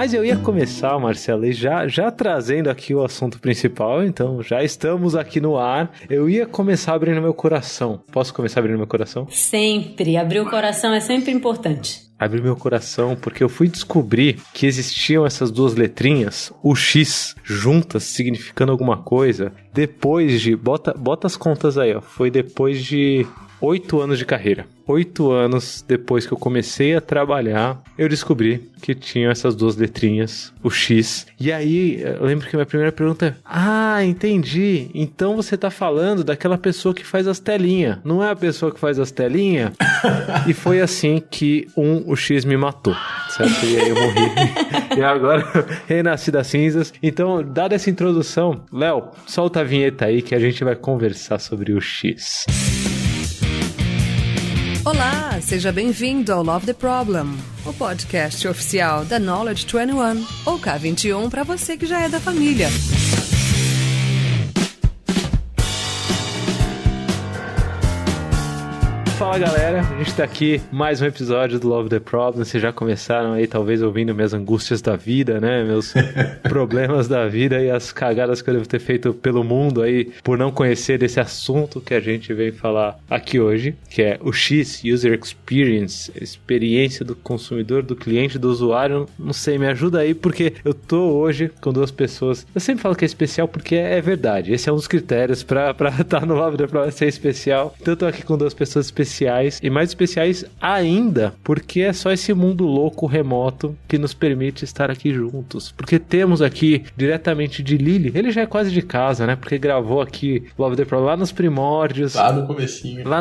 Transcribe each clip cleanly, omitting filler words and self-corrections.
Mas eu ia começar, Marcela, e já trazendo aqui o assunto principal, então já estamos aqui no ar. Eu ia começar abrindo meu coração. Posso começar abrindo meu coração? Sempre. Abrir o coração é sempre importante. Abri meu coração porque eu fui descobrir que existiam essas duas letrinhas, o X, juntas, significando alguma coisa, depois de... Bota as contas aí, ó. Foi depois de 8 anos de carreira. 8 anos depois que eu comecei a trabalhar, eu descobri que tinham essas duas letrinhas, o X. E aí, eu lembro que a minha primeira pergunta é: ah, entendi. Então você tá falando daquela pessoa que faz as telinhas. Não é a pessoa que faz as telinhas? E foi assim que o X me matou, certo? E aí eu morri. E agora eu renasci das cinzas. Então, dada essa introdução, Léo, solta a vinheta aí que a gente vai conversar sobre o X. Olá, seja bem-vindo ao Love the Problem, o podcast oficial da Knowledge 21, ou K21 para você que já é da família. Fala galera, a gente tá aqui mais um episódio do Love the Problem. Vocês já começaram aí talvez ouvindo minhas angústias da vida, né? Meus problemas da vida e as cagadas que eu devo ter feito pelo mundo aí por não conhecer desse assunto que a gente veio falar aqui hoje, que é o X, User Experience, experiência do consumidor, do cliente, do usuário. Não sei, me ajuda aí porque eu tô hoje com duas pessoas. Eu sempre falo que é especial porque é verdade. Esse é um dos critérios pra estar no Love the Problem, ser especial. Então eu tô aqui com duas pessoas especiais e mais especiais ainda porque é só esse mundo louco remoto que nos permite estar aqui juntos, porque temos aqui diretamente de Lille, ele já é quase de casa, né, porque gravou aqui Love the Problem lá nos primórdios, lá no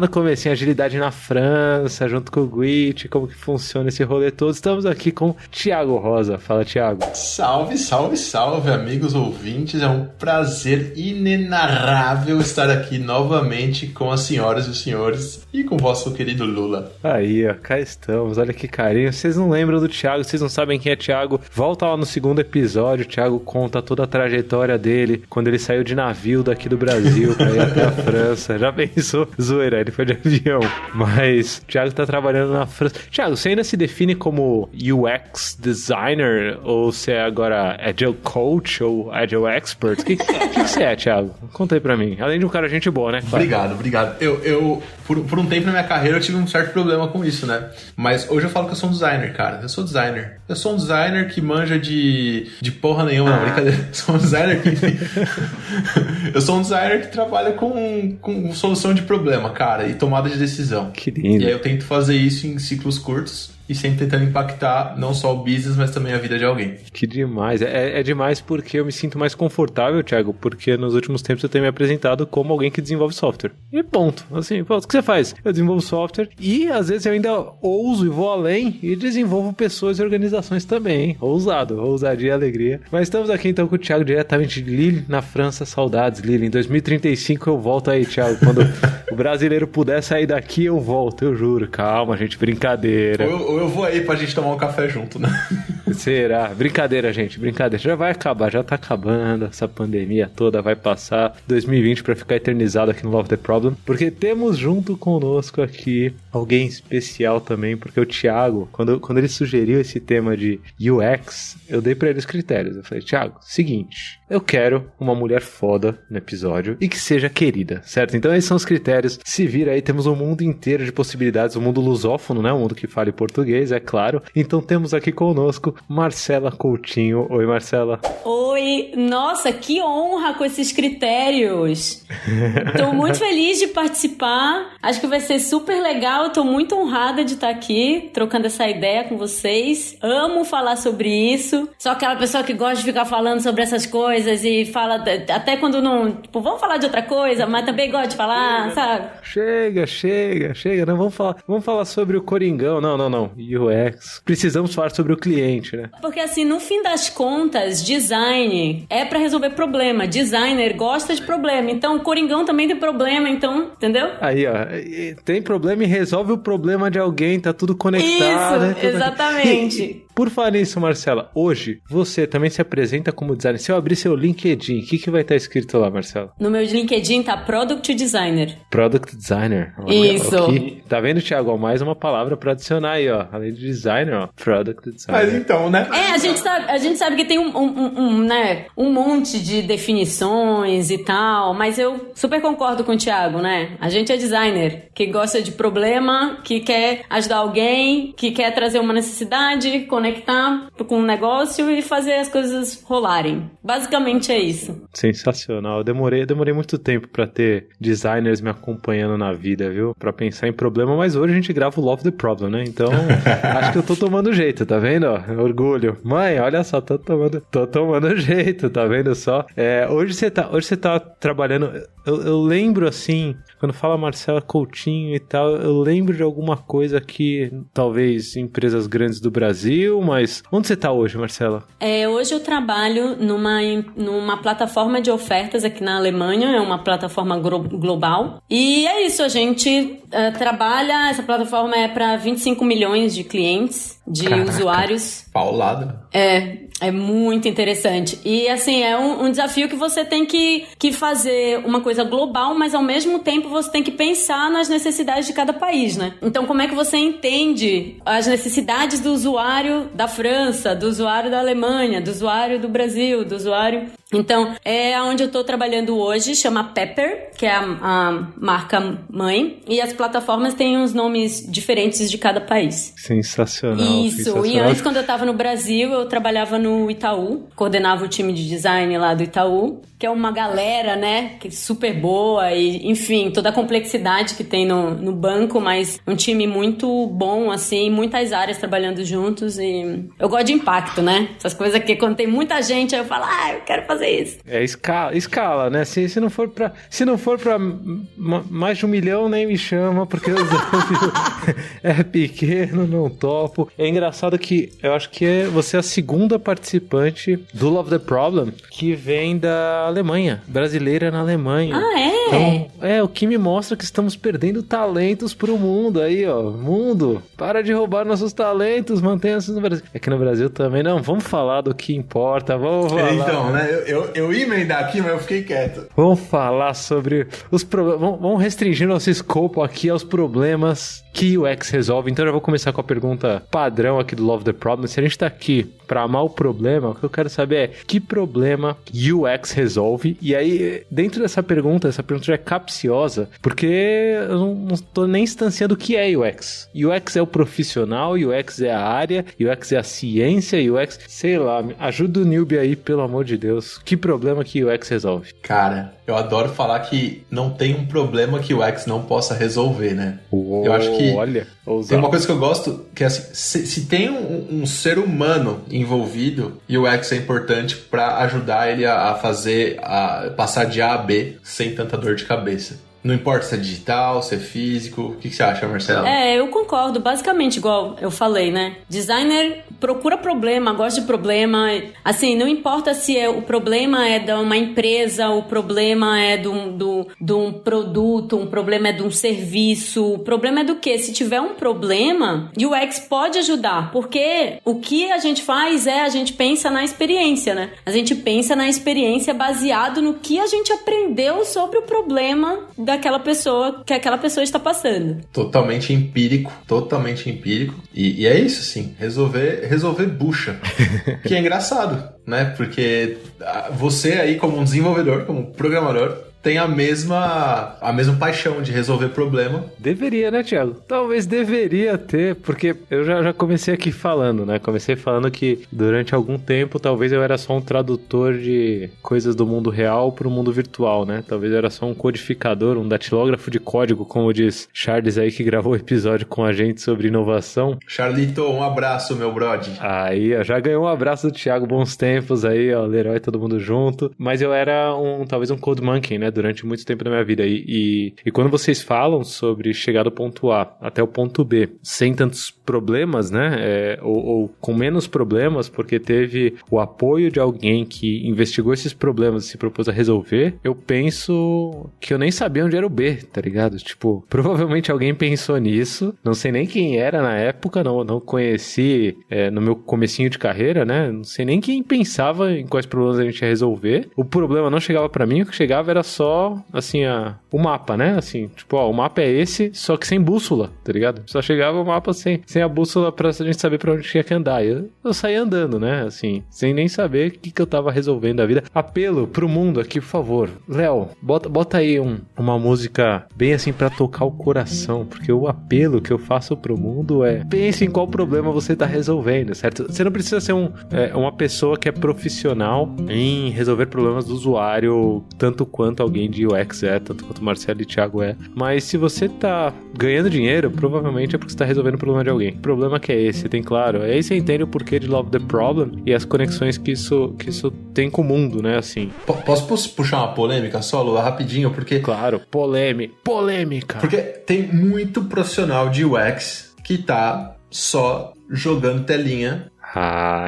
comecinho, agilidade na França, junto com o Guit, como que funciona esse rolê todo. Estamos aqui com Thiago Rosa. Fala, Thiago. Salve, salve, salve, amigos ouvintes, é um prazer inenarrável estar aqui novamente com as senhoras e os senhores e com o vosso querido Lula. Aí, ó, cá estamos, olha que carinho. Vocês não lembram do Thiago, vocês não sabem quem é Thiago, volta lá no segundo episódio. O Thiago conta toda a trajetória dele, quando ele saiu de navio daqui do Brasil pra ir até a França. Já pensou? Zoeira, ele foi de avião. Mas o Thiago tá trabalhando na França. Thiago, você ainda se define como UX designer, ou você é agora Agile Coach ou Agile Expert? O que você é, Thiago? Conta aí pra mim. Além de um cara gente boa, né? Obrigado. Eu por um tempo na minha carreira eu tive um certo problema com isso, né? Mas hoje eu falo que eu sou um designer, cara. Eu sou um designer que manja de porra nenhuma, não, brincadeira. Eu sou um designer que... eu sou um designer que trabalha com solução de problema, cara, e tomada de decisão. Que lindo. E aí eu tento fazer isso em ciclos curtos e sempre tentando impactar não só o business, mas também a vida de alguém. Que demais. É demais porque eu me sinto mais confortável, Thiago, porque nos últimos tempos eu tenho me apresentado como alguém que desenvolve software. E ponto. Assim, pô, o que você faz? Eu desenvolvo software e às vezes eu ainda ouso e vou além e desenvolvo pessoas e organizações também, hein? Ousadia e alegria. Mas estamos aqui então com o Thiago diretamente de Lille, na França. Saudades, Lille. Em 2035 eu volto aí, Thiago. Quando o brasileiro puder sair daqui, eu volto, eu juro. Calma, gente, brincadeira. Eu vou aí pra gente tomar um café junto, né? Será? Brincadeira, gente, brincadeira. Já vai acabar, já tá acabando. Essa pandemia toda vai passar. 2020 pra ficar eternizado aqui no Love the Problem. Porque temos junto conosco aqui alguém especial também. Porque o Thiago, quando ele sugeriu esse tema de UX, eu dei pra ele os critérios. Eu falei, Thiago, seguinte, eu quero uma mulher foda no episódio e que seja querida, certo? Então esses são os critérios. Se vira aí, temos um mundo inteiro de possibilidades. Um mundo lusófono, né? Um mundo que fala em português, é claro. Então temos aqui conosco Marcela Coutinho. Oi, Marcela. Oi, nossa, que honra com esses critérios. Tô muito feliz de participar. Acho que vai ser super legal. Tô muito honrada de estar aqui, trocando essa ideia com vocês. Amo falar sobre isso. Sou aquela pessoa que gosta de ficar falando sobre essas coisas e fala até quando não... Tipo, vamos falar de outra coisa, mas também gosto de falar, sabe? Chega. Não, vamos falar sobre o Coringão. Não. UX. Precisamos falar sobre o cliente, né? Porque assim, no fim das contas, design é pra resolver problema. Designer gosta de problema. Então, o Coringão também tem problema, então, entendeu? Aí, ó, tem problema e resolve o problema de alguém, tá tudo conectado. Isso, exatamente. Por falar nisso, Marcela, hoje você também se apresenta como designer. Se eu abrir seu LinkedIn, o que vai estar escrito lá, Marcela? No meu LinkedIn tá Product Designer. Product Designer. Isso. Aqui. Tá vendo, Thiago? Mais uma palavra pra adicionar aí, ó. Além de designer, ó. Product Designer. Mas então, né? A gente sabe que tem um monte de definições e tal, mas eu super concordo com o Thiago, né? A gente é designer, que gosta de problema, que quer ajudar alguém, que quer trazer uma necessidade, conectar com um negócio e fazer as coisas rolarem. Basicamente é isso. Sensacional. Eu demorei muito tempo pra ter designers me acompanhando na vida, viu? Pra pensar em problema, mas hoje a gente grava o Love the Problem, né? Então, acho que eu tô tomando jeito, tá vendo? Ó, orgulho. Mãe, olha só, tô tomando jeito, tá vendo só? Hoje você tá trabalhando... Eu lembro, assim, quando fala Marcela Coutinho e tal, eu lembro de alguma coisa que talvez empresas grandes do Brasil, mas onde você tá hoje, Marcela? Hoje eu trabalho numa plataforma de ofertas aqui na Alemanha, é uma plataforma global. E é isso, a gente trabalha, essa plataforma é para 25 milhões de clientes, de usuários. Paulada. É muito interessante. E, assim, é um desafio que você tem que fazer uma coisa global, mas, ao mesmo tempo, você tem que pensar nas necessidades de cada país, né? Então, como é que você entende as necessidades do usuário da França, do usuário da Alemanha, do usuário do Brasil, do usuário... Então, é onde eu estou trabalhando hoje, chama Pepper, que é a marca mãe, e as plataformas têm uns nomes diferentes de cada país. Sensacional. Isso, sensacional. E antes, quando eu estava no Brasil, eu trabalhava no Itaú, coordenava o time de design lá do Itaú, que é uma galera, né, que é super boa e, enfim, toda a complexidade que tem no banco, mas um time muito bom, assim, muitas áreas trabalhando juntos e eu gosto de impacto, né? Essas coisas que quando tem muita gente, aí eu falo, eu quero fazer isso. Escala, né? Se não for pra mais de 1 milhão, nem me chama, porque o desafio é pequeno, não topo. É engraçado que eu acho que você é a segunda participante do Love the Problem que vem da Alemanha, brasileira na Alemanha. Ah, é? Então, o que me mostra que estamos perdendo talentos pro mundo aí, ó. Mundo, para de roubar nossos talentos, mantenha-se no Brasil. Aqui no Brasil também, não, vamos falar do que importa, vamos falar. Então, né, eu ia emendar aqui, mas eu fiquei quieto. Vamos falar sobre os problemas, vamos restringir nosso escopo aqui aos problemas que o UX resolve. Então eu já vou começar com a pergunta padrão aqui do Love the Problem. Se a gente tá aqui pra amar o problema, o que eu quero saber é que problema UX resolve? E aí, dentro dessa pergunta, essa pergunta já é capciosa, porque eu não tô nem instanciando o que é UX. UX é o profissional, UX é a área, UX é a ciência, UX, sei lá, ajuda o newbie aí, pelo amor de Deus. Que problema que UX resolve? Cara, eu adoro falar que não tem um problema que o UX não possa resolver, né? Eu acho que tem uma coisa que eu gosto, que é assim, se tem um ser humano envolvido, UX é importante para ajudar ele a passar de A a B sem tanta dor de cabeça. Não importa se é digital, se é físico. O que você acha, Marcela? Eu concordo. Basicamente, igual eu falei, né? Designer procura problema, gosta de problema. Assim, não importa se o problema é de uma empresa, o problema é de um produto, um problema é de um serviço. O problema é do quê? Se tiver um problema, o UX pode ajudar. Porque o que a gente faz a gente pensa na experiência, né? A gente pensa na experiência baseado no que a gente aprendeu sobre o problema daquela pessoa, que aquela pessoa está passando. Totalmente empírico. E é isso, sim. Resolver bucha. Que é engraçado, né? Porque você aí, como um desenvolvedor, como programador, tem a mesma paixão de resolver problema. Deveria, né, Thiago? Talvez deveria ter, porque eu já comecei aqui falando, né? Comecei falando que durante algum tempo talvez eu era só um tradutor de coisas do mundo real para o mundo virtual, né? Talvez eu era só um codificador, um datilógrafo de código, como diz Charles aí, que gravou o episódio com a gente sobre inovação. Charlito, um abraço, meu brode. Aí, ó, já ganhou um abraço do Thiago, bons tempos aí, ó, Leroy, todo mundo junto. Mas eu era talvez um code monkey, né? né, durante muito tempo da minha vida. E quando vocês falam sobre chegar do ponto A até o ponto B, sem tantos problemas, né, ou com menos problemas, porque teve o apoio de alguém que investigou esses problemas e se propôs a resolver, eu penso que eu nem sabia onde era o B, tá ligado? Tipo, provavelmente alguém pensou nisso, não sei nem quem era na época, não conheci no meu comecinho de carreira, né, não sei nem quem pensava em quais problemas a gente ia resolver. O problema não chegava pra mim, o que chegava era só, assim, o mapa, né, assim, tipo, ó, o mapa é esse, só que sem bússola, tá ligado? Só chegava o mapa sem a bússola pra gente saber pra onde tinha que andar. Eu saía andando, né, assim, sem nem saber o que eu tava resolvendo da vida. Apelo pro mundo aqui, por favor. Léo, bota aí uma música bem assim pra tocar o coração, porque o apelo que eu faço pro mundo é: pense em qual problema você tá resolvendo, certo? Você não precisa ser uma pessoa que é profissional em resolver problemas do usuário, tanto quanto alguém de UX tanto quanto o Marcelo e o Thiago mas se você tá ganhando dinheiro, provavelmente é porque você tá resolvendo o problema de alguém. O problema que é esse, tem claro. Aí você entende o porquê de Love the Problem e as conexões que isso tem com o mundo, né, assim. Posso puxar uma polêmica solo rapidinho, porque... Claro, polêmica. Porque tem muito profissional de UX que tá só jogando telinha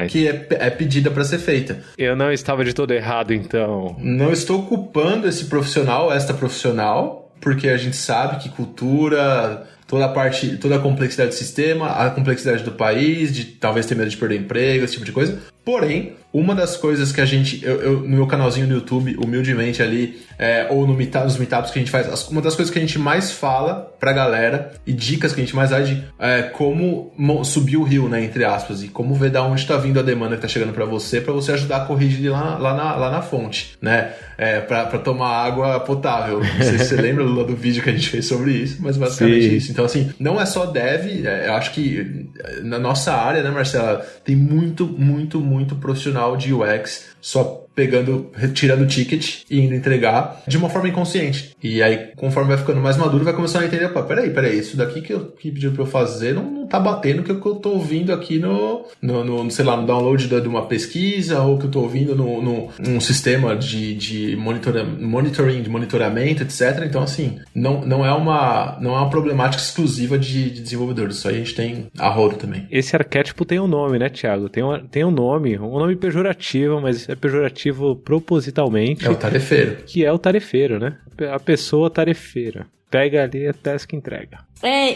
que é pedida para ser feita. Eu não estava de todo errado, então. Não estou culpando esse profissional, esta profissional, porque a gente sabe que cultura, toda a complexidade do sistema, a complexidade do país, de talvez ter medo de perder emprego, esse tipo de coisa. Porém, uma das coisas que a gente, eu no meu canalzinho no YouTube, humildemente ali, ou nos meetups que a gente faz, uma das coisas que a gente mais fala pra galera e dicas que a gente mais dá é como subir o rio, né, entre aspas, e como ver da onde tá vindo a demanda que tá chegando pra você ajudar a corrigir lá na fonte, né, pra tomar água potável. Não sei se você lembra do vídeo que a gente fez sobre isso, mas basicamente é isso. Então, assim, não é só dev, eu acho que na nossa área, né, Marcela, tem muito profissional de UX só tirando o ticket e indo entregar de uma forma inconsciente. E aí, conforme vai ficando mais maduro, vai começando a entender, peraí, isso daqui que pediu pra eu fazer não tá batendo com o que eu tô ouvindo aqui sei lá, no download de uma pesquisa, ou que eu tô ouvindo num sistema de monitoring, de monitoramento, etc. Então, assim, não é uma problemática exclusiva de desenvolvedores. Isso aí a gente tem a rodo também. Esse arquétipo tem um nome, né, Thiago? Tem um nome pejorativo, mas é pejorativo propositalmente. É o tarefeiro. Que é o tarefeiro, né? A pessoa tarefeira. Pega ali a task e entrega.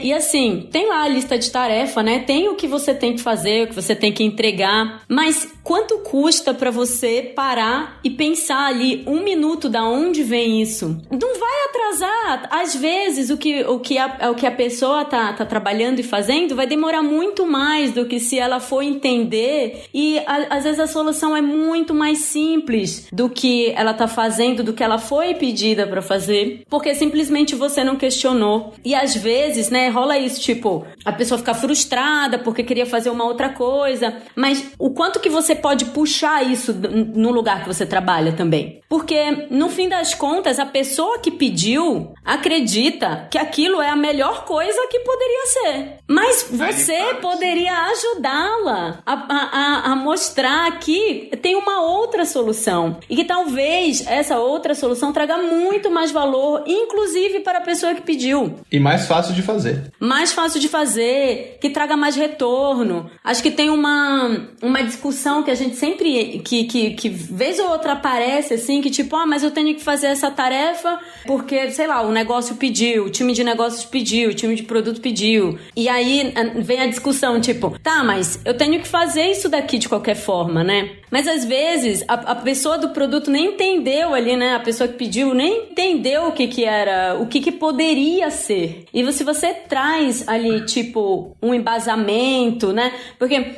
E assim, tem lá a lista de tarefa, né? Tem o que você tem que fazer, o que você tem que entregar, mas quanto custa pra você parar e pensar ali 1 minuto da onde vem isso? Não vai atrasar. Às vezes, o que a pessoa tá trabalhando e fazendo vai demorar muito mais do que se ela for entender, e às vezes a solução é muito mais simples do que ela tá fazendo, do que ela foi pedida pra fazer, porque simplesmente você não questionou. E às vezes, né, rola isso, tipo, a pessoa fica frustrada porque queria fazer uma outra coisa, mas o quanto que você pode puxar isso no lugar que você trabalha também? Porque, no fim das contas, a pessoa que pediu acredita que aquilo é a melhor coisa que poderia ser. Mas você poderia ajudá-la a mostrar que tem uma outra solução. E que talvez essa outra solução traga muito mais valor, inclusive para a pessoa que pediu. E mais fácil de fazer. Mais fácil de fazer, que traga mais retorno. Acho que tem uma discussão que a gente sempre, que vez ou outra aparece, assim, que tipo, mas eu tenho que fazer essa tarefa porque, sei lá, o negócio pediu, o time de negócios pediu, o time de produto pediu. E aí vem a discussão, tipo, mas eu tenho que fazer isso daqui de qualquer forma, né? Mas às vezes a pessoa do produto nem entendeu ali, né? A pessoa que pediu nem entendeu o que era, o que poderia ser. E se você traz ali, tipo, um embasamento, né? Porque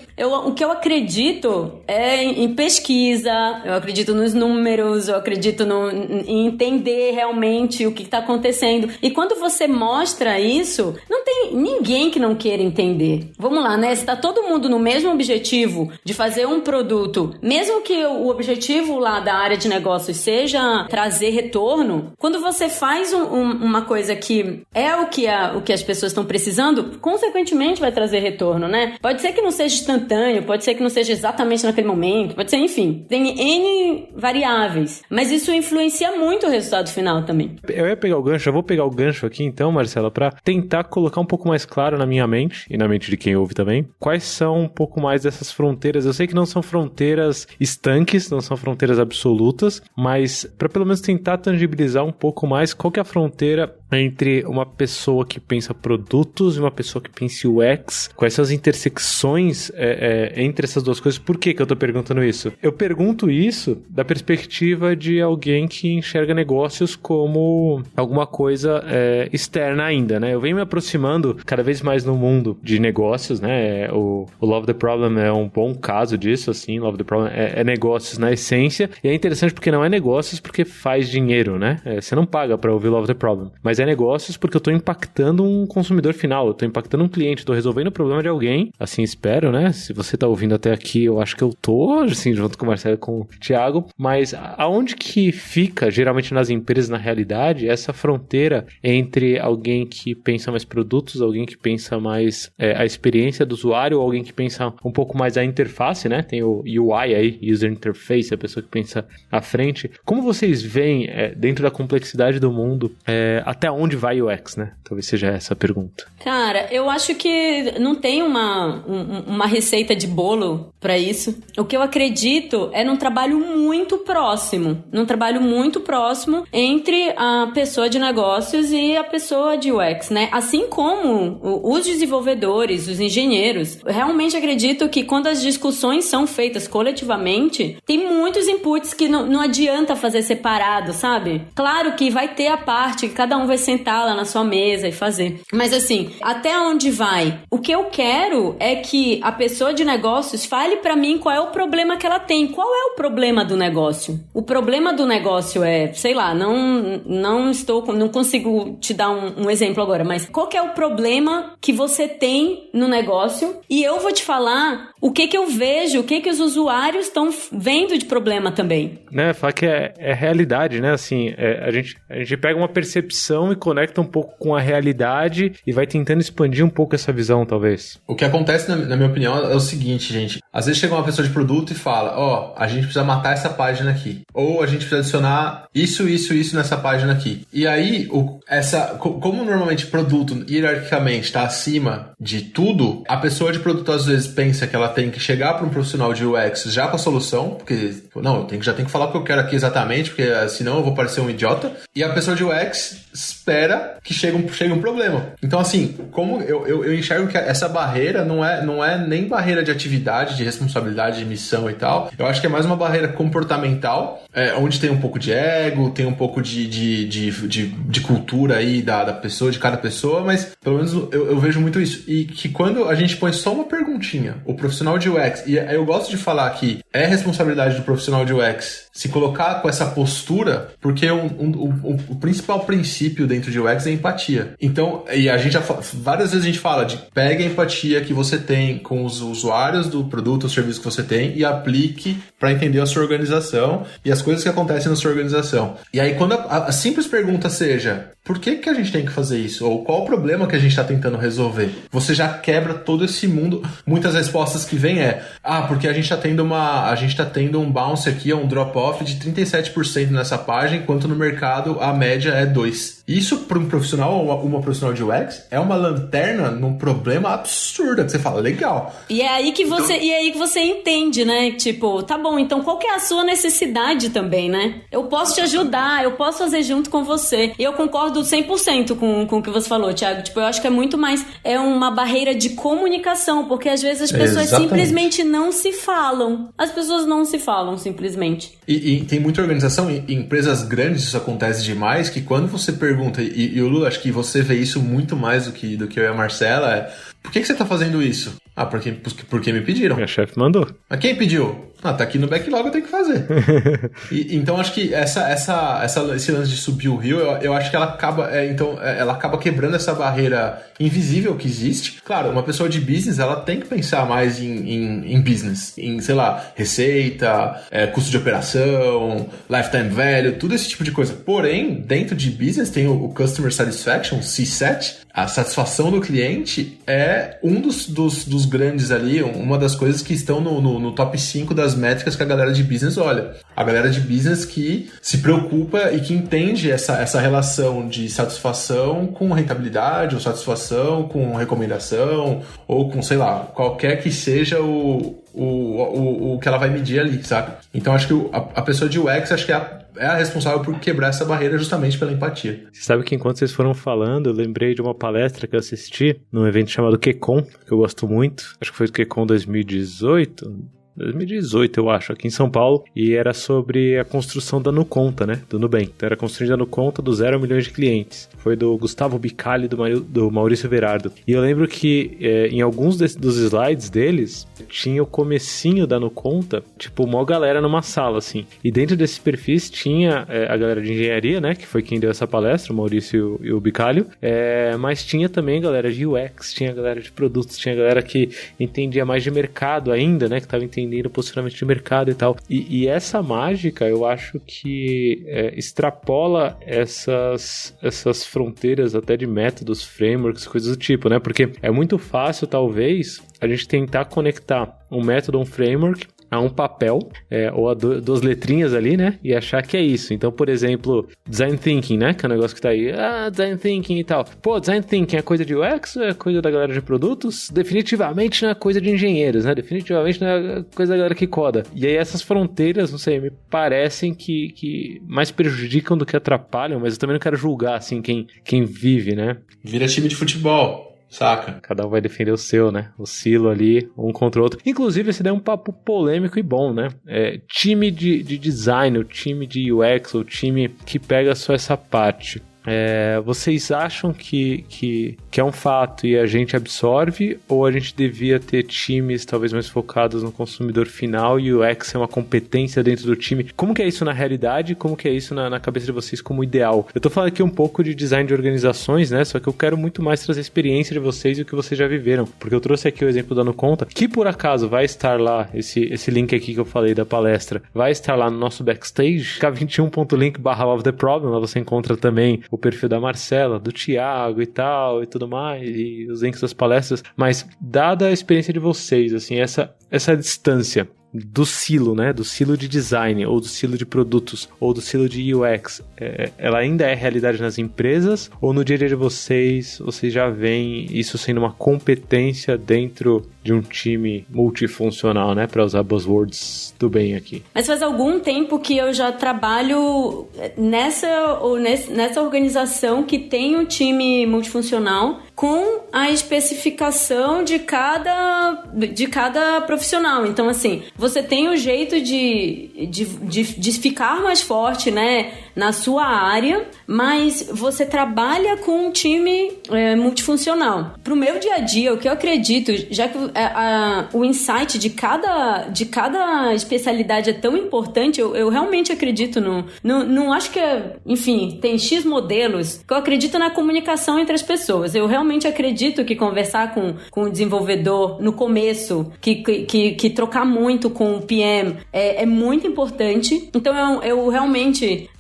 o que eu acredito é em pesquisa, eu acredito nos números, eu acredito em entender realmente o que está acontecendo. E quando você mostra isso, não tem ninguém que não queira entender. Vamos lá, né? Se tá todo mundo no mesmo objetivo de fazer um produto, mesmo que o objetivo lá da área de negócios seja trazer retorno, quando você faz uma coisa que é o o que as pessoas estão precisando, consequentemente vai trazer retorno, né? Pode ser que não seja instantâneo, pode ser que não seja exatamente naquele momento, pode ser, enfim, tem N variáveis, mas isso influencia muito o resultado final também. Eu vou pegar o gancho aqui então, Marcela, para tentar colocar um pouco mais claro na minha mente, e na mente de quem ouve também, quais são um pouco mais dessas fronteiras. Eu sei que não são fronteiras estanques, não são fronteiras absolutas, mas para pelo menos tentar tangibilizar um pouco mais qual que é a fronteira entre uma pessoa que pensa produtos e uma pessoa que pensa UX, quais são as intersecções entre essas duas coisas. Por que eu tô perguntando isso? Eu pergunto isso da perspectiva de alguém que enxerga negócios como alguma coisa externa ainda, né? Eu venho me aproximando cada vez mais no mundo de negócios, né? O Love the Problem é um bom caso disso, assim. Love the Problem é negócios na essência, e é interessante porque não é negócios porque faz dinheiro, né? Você não paga pra ouvir Love the Problem, mas é negócios porque eu tô impactando um consumidor final, eu tô impactando um cliente, tô resolvendo o problema de alguém, assim espero, né? Se você tá ouvindo até aqui, eu acho que eu tô, assim, junto com o Marcelo e com o Thiago, mas aonde que fica, geralmente nas empresas, na realidade, essa fronteira entre alguém que pensa mais produtos, alguém que pensa mais a experiência do usuário, ou alguém que pensa um pouco mais a interface, né? Tem o UI aí, User Interface, a pessoa que pensa à frente. Como vocês veem, dentro da complexidade do mundo, até onde vai o UX, né? Talvez seja essa a pergunta. Cara, eu acho que não tem uma receita de bolo pra isso. O que eu acredito é num trabalho muito próximo. Entre a pessoa de negócios e a pessoa de UX, né? Assim como os desenvolvedores, os engenheiros. Eu realmente acredito que quando as discussões são feitas coletivamente, tem muitos inputs que não adianta fazer separado, sabe? Claro que vai ter a parte que cada um vai sentar lá na sua mesa e fazer. Mas assim, até onde vai? O que eu quero é que a pessoa de negócios fale pra mim qual é o problema que ela tem. Qual é o problema do negócio? O problema do negócio sei lá, não consigo te dar um exemplo agora, mas qual que é o problema que você tem no negócio? E eu vou te falar o que eu vejo, o que os usuários estão vendo de problema também. Né, fala que é realidade, né? Assim, a gente pega uma percepção e conecta um pouco com a realidade e vai tentando expandir um pouco essa visão, talvez. O que acontece, na minha opinião, é o seguinte, gente. Às vezes chega uma pessoa de produto e fala, a gente precisa matar essa página aqui. Ou a gente precisa adicionar isso nessa página aqui. E aí, como normalmente produto, hierarquicamente, está acima de tudo, a pessoa de produto às vezes pensa que ela tem que chegar para um profissional de UX já com a solução, porque, não, já tenho que falar o que eu quero aqui exatamente, porque senão eu vou parecer um idiota. E a pessoa de UX espera que chegue um problema. Então, assim, como eu enxergo que essa barreira não é nem barreira de atividade, de responsabilidade, de missão e tal. Eu acho que é mais uma barreira comportamental, onde tem um pouco de ego, tem um pouco de cultura aí da pessoa, de cada pessoa, mas pelo menos eu vejo muito isso. E que quando a gente põe só uma perguntinha, o profissional de UX, e eu gosto de falar que é responsabilidade do profissional de UX se colocar com essa postura, porque o principal princípio dentro de UX é empatia. Então, e a gente várias vezes a gente fala de pegue a empatia que você tem com os usuários do produto ou serviço que você tem e aplique para entender a sua organização e as coisas que acontecem na sua organização. E aí, quando a simples pergunta seja, por que a gente tem que fazer isso? Ou qual o problema que a gente está tentando resolver? Você já quebra todo esse mundo. Muitas respostas que vêm porque a gente está tendo um bounce aqui, um drop-off de 37% nessa página, enquanto no mercado a média é 2%. Isso para um profissional ou uma profissional de UX é uma lanterna num problema absurdo, que você fala, legal. E é aí que você entende, né? Tipo, tá bom, então qual que é a sua necessidade também, né? Eu posso te ajudar, eu posso fazer junto com você. E eu concordo 100% com o que você falou, Thiago. Tipo, eu acho que é muito mais uma barreira de comunicação, porque às vezes as pessoas simplesmente não se falam. As pessoas não se falam, simplesmente. E tem muita organização, em empresas grandes isso acontece demais, que quando você pergunta, e o Lula, acho que você vê isso muito mais do que eu e a Marcela, por que você tá fazendo isso? Porque me pediram. Minha chefe mandou. Mas quem pediu? Tá aqui no backlog, eu tenho que fazer. Então, acho que esse lance de subir o rio, eu acho que ela acaba, ela acaba quebrando essa barreira invisível que existe. Claro, uma pessoa de business, ela tem que pensar mais em business, em, sei lá, receita, custo de operação, lifetime value, tudo esse tipo de coisa. Porém, dentro de business tem o Customer Satisfaction, C-SAT. A satisfação do cliente é um dos grandes ali, uma das coisas que estão no top 5 das métricas que a galera de business olha. A galera de business que se preocupa e que entende essa relação de satisfação com rentabilidade, ou satisfação com recomendação, ou com, sei lá, qualquer que seja o que ela vai medir ali, sabe? Então acho que a pessoa de UX, acho que é a responsável por quebrar essa barreira justamente pela empatia. Você sabe que enquanto vocês foram falando, eu lembrei de uma palestra que eu assisti num evento chamado QCon, que eu gosto muito. Acho que foi o QCon 2018, eu acho, aqui em São Paulo, e era sobre a construção da NuConta, né, do Nubank. Então era construída a NuConta do 0 a milhões de clientes. Foi do Gustavo Bicalli e do Maurício Verardo. E eu lembro que em alguns dos slides deles, tinha o comecinho da NuConta, tipo, uma galera numa sala, assim. E dentro desses perfis tinha a galera de engenharia, né, que foi quem deu essa palestra, o Maurício e o Bicalli, mas tinha também a galera de UX, tinha a galera de produtos, tinha a galera que entendia mais de mercado ainda, né, que estava entendendo o posicionamento de mercado e tal. E essa mágica, eu acho que extrapola essas fronteiras até de métodos, frameworks, coisas do tipo, né? Porque é muito fácil, talvez, a gente tentar conectar um método, um framework, a um papel, ou a duas letrinhas ali, né? E achar que é isso. Então, por exemplo, Design Thinking, né? Que é um negócio que tá aí. Design Thinking e tal. Pô, Design Thinking é coisa de UX ou é coisa da galera de produtos? Definitivamente não é coisa de engenheiros, né? Definitivamente não é coisa da galera que coda. E aí essas fronteiras, não sei, me parecem que mais prejudicam do que atrapalham, mas eu também não quero julgar, assim, quem vive, né? Vira time de futebol. Saca? Cada um vai defender o seu, né? O silo ali, um contra o outro. Inclusive, esse daí é um papo polêmico e bom, né? Time de design, o time de UX, o time que pega só essa parte. Vocês acham que é um fato e a gente absorve, ou a gente devia ter times talvez mais focados no consumidor final e o UX é uma competência dentro do time? Como que é isso na realidade? Como que é isso na cabeça de vocês como ideal? Eu tô falando aqui um pouco de design de organizações, né? Só que eu quero muito mais trazer a experiência de vocês e o que vocês já viveram. Porque eu trouxe aqui o exemplo da NuConta, que por acaso vai estar lá, esse link aqui que eu falei da palestra, vai estar lá no nosso backstage, k21.link/LoveTheProblem, lá você encontra também o perfil da Marcela, do Thiago e tal, e tudo mais, e os links das palestras, mas dada a experiência de vocês, assim, essa distância do silo, né, do silo de design, ou do silo de produtos, ou do silo de UX, ela ainda é realidade nas empresas, ou no dia a dia de vocês já veem isso sendo uma competência dentro de um time multifuncional, né, para usar buzzwords do bem aqui? Mas faz algum tempo que eu já trabalho nessa organização que tem um time multifuncional com a especificação de cada profissional. Então, assim, você tem o jeito de ficar mais forte, né, na sua área, mas você trabalha com um time multifuncional. Pro meu dia a dia, o que eu acredito, já que o insight de cada especialidade é tão importante, eu realmente acredito não acho que enfim, tem X modelos, que eu acredito na comunicação entre as pessoas. Eu realmente acredito que conversar com o desenvolvedor no começo, que trocar muito com o PM é muito importante. Então eu realmente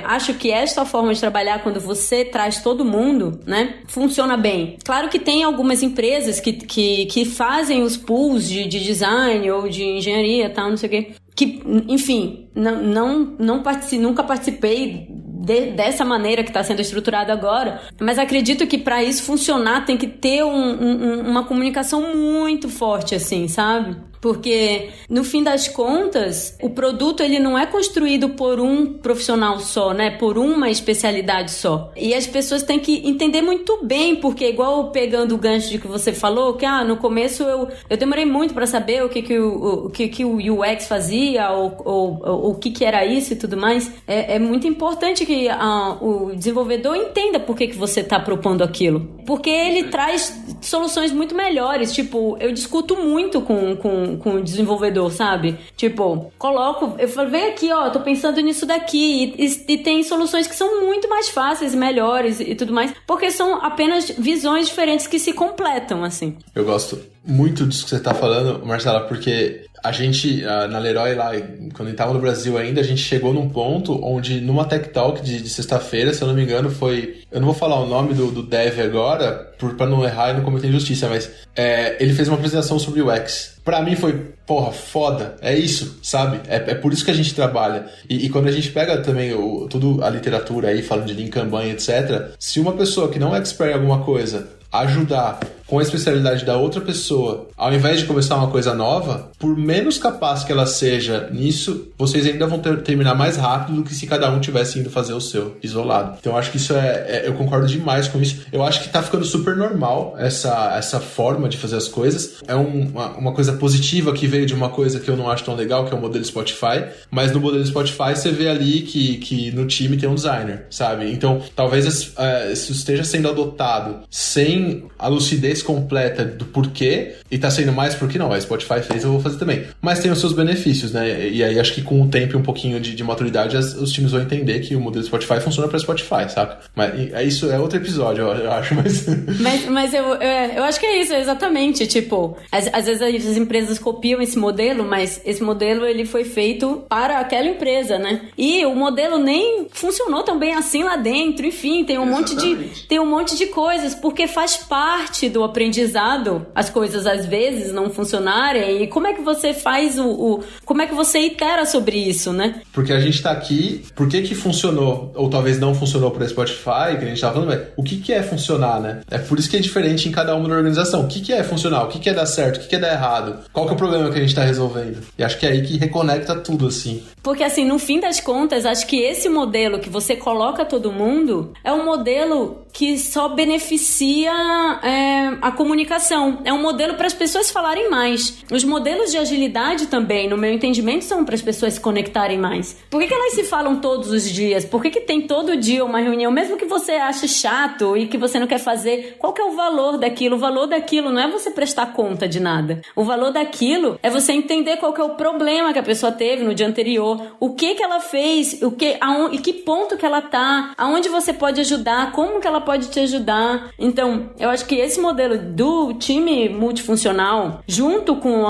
acho que esta forma de trabalhar, quando você traz todo mundo, né, funciona bem. Claro que tem algumas empresas que fazem os pools de design ou de engenharia, tal, não sei o quê, que, enfim, nunca participei dessa maneira que está sendo estruturado agora, mas acredito que para isso funcionar tem que ter uma comunicação muito forte, assim, sabe? Porque, no fim das contas, o produto ele não é construído por um profissional só, né? Por uma especialidade só. E as pessoas têm que entender muito bem, porque igual pegando o gancho de que você falou, que no começo eu demorei muito para saber o que o UX fazia, ou o que era isso e tudo mais. É muito importante que o desenvolvedor entenda por que você está propondo aquilo. Porque ele traz soluções muito melhores. Tipo, eu discuto muito com com o desenvolvedor, sabe? Tipo, eu falo, vem aqui, ó, tô pensando nisso daqui, e tem soluções que são muito mais fáceis, melhores e tudo mais, porque são apenas visões diferentes que se completam, assim. Eu gosto muito disso que você tá falando, Marcela, porque a gente, na Leroy lá, quando a gente tava no Brasil ainda, a gente chegou num ponto onde, numa Tech Talk de sexta-feira, se eu não me engano, eu não vou falar o nome do dev agora, pra não errar e não cometer injustiça, mas ele fez uma apresentação sobre UX. Pra mim foi, porra, foda, é isso, sabe? É por isso que a gente trabalha. E quando a gente pega também toda a literatura aí, falando de Lean Kanban, etc., se uma pessoa que não é expert em alguma coisa ajudar com a especialidade da outra pessoa, ao invés de começar uma coisa nova, por menos capaz que ela seja nisso, vocês ainda vão terminar mais rápido do que se cada um tivesse indo fazer o seu, isolado. Então eu acho que isso eu concordo demais com isso. Eu acho que tá ficando super normal essa forma de fazer as coisas. É uma coisa positiva que veio de uma coisa que eu não acho tão legal, que é o modelo Spotify, mas no modelo Spotify você vê ali que no time tem um designer, sabe? Então talvez isso esteja sendo adotado sem a lucidez completa do porquê, e tá sendo mais porque não, a Spotify fez, eu vou fazer também. Mas tem os seus benefícios, né? E aí acho que com o tempo e um pouquinho de maturidade, os times vão entender que o modelo Spotify funciona pra Spotify, saca? Mas isso é outro episódio, eu acho, mas eu acho que é isso, exatamente. Tipo, às vezes as empresas copiam esse modelo, mas esse modelo ele foi feito para aquela empresa, né? E o modelo nem funcionou tão bem assim lá dentro, enfim, tem um monte de coisas, porque faz parte do aprendizado as coisas às vezes não funcionarem. E como é que você faz como é que você itera sobre isso, né? Porque a gente tá aqui, por que funcionou, ou talvez não funcionou para Spotify, que a gente tava falando, o que é funcionar, né? É por isso que é diferente em cada uma da organização. O que é funcionar? O que é dar certo? O que é dar errado? Qual que é o problema que a gente tá resolvendo? E acho que é aí que reconecta tudo, assim. Porque, assim, no fim das contas, acho que esse modelo que você coloca todo mundo é um modelo que só beneficia a comunicação. É um modelo para as pessoas falarem mais. Os modelos de agilidade também, no meu entendimento, são para as pessoas se conectarem mais. Por que elas se falam todos os dias? Por que tem todo dia uma reunião, mesmo que você ache chato e que você não quer fazer? Qual que é o valor daquilo? O valor daquilo não é você prestar conta de nada. O valor daquilo é você entender qual que é o problema que a pessoa teve no dia anterior, o que ela fez, e que ponto que ela tá, aonde você pode ajudar, como que ela pode te ajudar. Então, eu acho que esse modelo do time multifuncional, junto com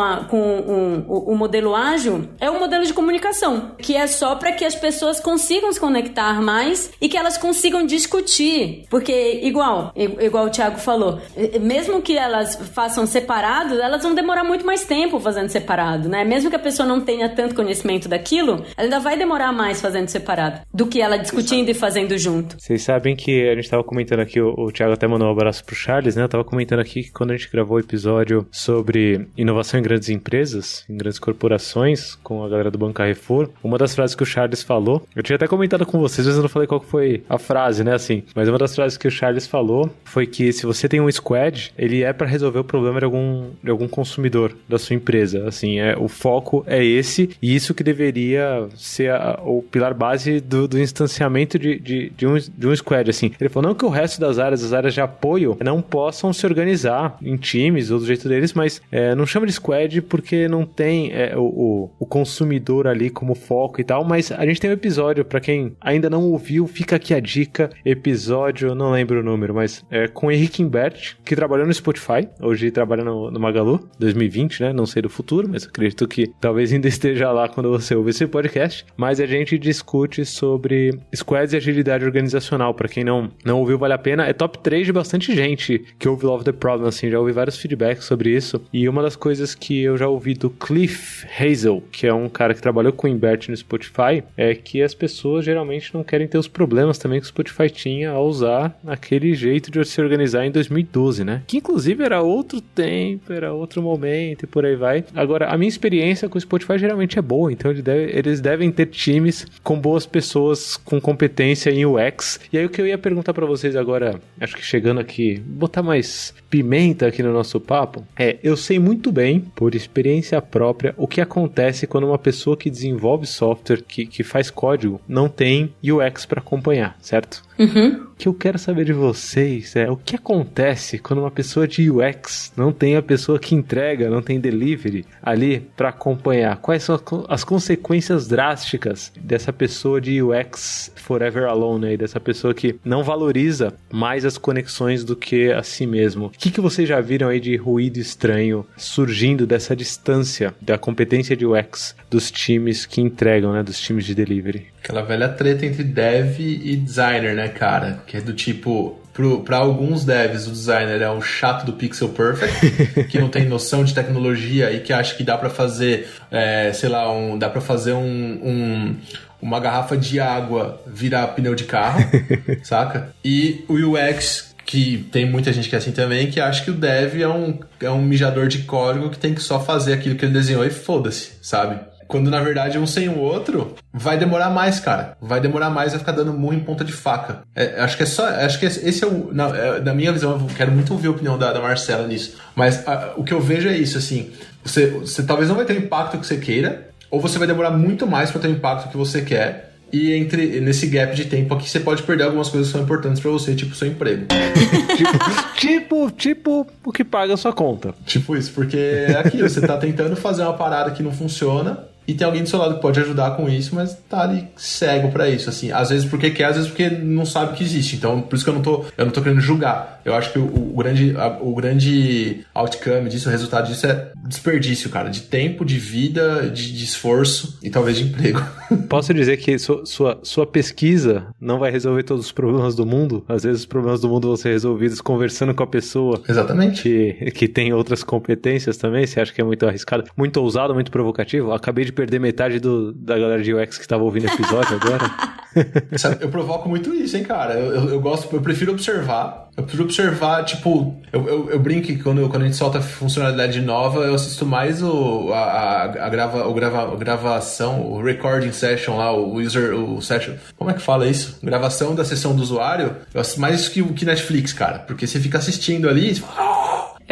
o modelo ágil, é um modelo de comunicação, que é só para que as pessoas consigam se conectar mais e que elas consigam discutir. Porque, igual o Thiago falou, mesmo que elas façam separado, elas vão demorar muito mais tempo fazendo separado, né? Mesmo que a pessoa não tenha tanto conhecimento daquilo, ela ainda vai demorar mais fazendo separado do que ela discutindo e fazendo junto. Vocês sabem que a gente tava comentando aqui, o Thiago até mandou um abraço pro Charles, né? Eu tava comentando aqui que quando a gente gravou o episódio sobre inovação em grandes empresas, em grandes corporações, com a galera do Banco Carrefour, uma das frases que o Charles falou, eu tinha até comentado com vocês, mas eu não falei qual que foi a frase, né? Assim, mas uma das frases que o Charles falou foi que se você tem um squad, ele é para resolver o problema de algum consumidor da sua empresa. Assim, o foco é esse, e isso que deveria ser o pilar base do instanciamento de um squad, assim. Ele falou, não que o resto das áreas de apoio, não possam se organizar em times ou do jeito deles, mas não chama de squad porque não tem o consumidor ali como foco e tal, mas a gente tem um episódio, pra quem ainda não ouviu, fica aqui a dica, episódio, não lembro o número, mas com o Henrique Imbert, que trabalhou no Spotify, hoje trabalha no Magalu, 2020, né, não sei do futuro, mas acredito que talvez ainda esteja lá quando você ouvir esse podcast, mas a gente discute sobre squads e agilidade organizacional. Pra quem não ouviu, vale a pena. É top 3 de bastante gente que ouve Love the Problem, assim, já ouvi vários feedbacks sobre isso, e uma das coisas que eu já ouvi do Cliff Hazel, que é um cara que trabalhou com o Imbert no Spotify, é que as pessoas geralmente não querem ter os problemas também que o Spotify tinha ao usar aquele jeito de se organizar em 2012, né? Que inclusive era outro tempo, era outro momento e por aí vai. Agora, a minha experiência com o Spotify geralmente é boa, então eles devem ter times com boas pessoas com competência em UX. E aí o que eu ia perguntar pra vocês agora, acho que chegando aqui, botar mais pimenta aqui no nosso papo, eu sei muito bem, por experiência própria, o que acontece quando uma pessoa que desenvolve software, que faz código, não tem UX pra acompanhar, certo? Uhum. O que eu quero saber de vocês é o que acontece quando uma pessoa de UX não tem a pessoa que entrega, não tem delivery ali para acompanhar. Quais são as consequências drásticas dessa pessoa de UX forever alone aí, dessa pessoa que não valoriza mais as conexões do que a si mesmo? O que vocês já viram aí de ruído estranho surgindo dessa distância da competência de UX dos times que entregam, né, dos times de delivery? Aquela velha treta entre dev e designer, né, cara? Que é do tipo, pra alguns devs, o designer é o chato do pixel perfect, que não tem noção de tecnologia e que acha que dá pra fazer, dá pra fazer uma garrafa de água virar pneu de carro, saca? E o UX, que tem muita gente que é assim também, que acha que o dev é um mijador de código que tem que só fazer aquilo que ele desenhou e foda-se, sabe? Quando, na verdade, um sem o outro, vai demorar mais, cara. Vai demorar mais, vai ficar dando murro em ponta de faca. Acho que esse é o... Na minha visão, eu quero muito ouvir a opinião da Marcela nisso. Mas o que eu vejo é isso, assim. Você talvez não vai ter o impacto que você queira, ou você vai demorar muito mais para ter o impacto que você quer. E nesse gap de tempo aqui, você pode perder algumas coisas que são importantes pra você, tipo o seu emprego. tipo o que paga a sua conta. Tipo isso, porque é aquilo, você tá tentando fazer uma parada que não funciona, e tem alguém do seu lado que pode ajudar com isso, mas tá ali cego pra isso, assim. Às vezes porque quer, às vezes porque não sabe que existe. Então, por isso que eu não tô querendo julgar. Eu acho que o grande outcome disso, o resultado disso é desperdício, cara. De tempo, de vida, de esforço e talvez de emprego. Posso dizer que sua pesquisa não vai resolver todos os problemas do mundo? Às vezes os problemas do mundo vão ser resolvidos conversando com a pessoa. Exatamente. Que tem outras competências também. Você acha que é muito arriscado, muito ousado, muito provocativo? Acabei de perder metade da galera de UX que estava ouvindo o episódio agora. Eu provoco muito isso, hein, cara. Eu prefiro observar. Eu prefiro observar, tipo... Eu brinco que quando a gente solta funcionalidade nova, eu assisto mais a gravação, o recording session lá, o session... Como é que fala isso? Gravação da sessão do usuário. Eu assisto mais isso que Netflix, cara. Porque você fica assistindo ali e você fala...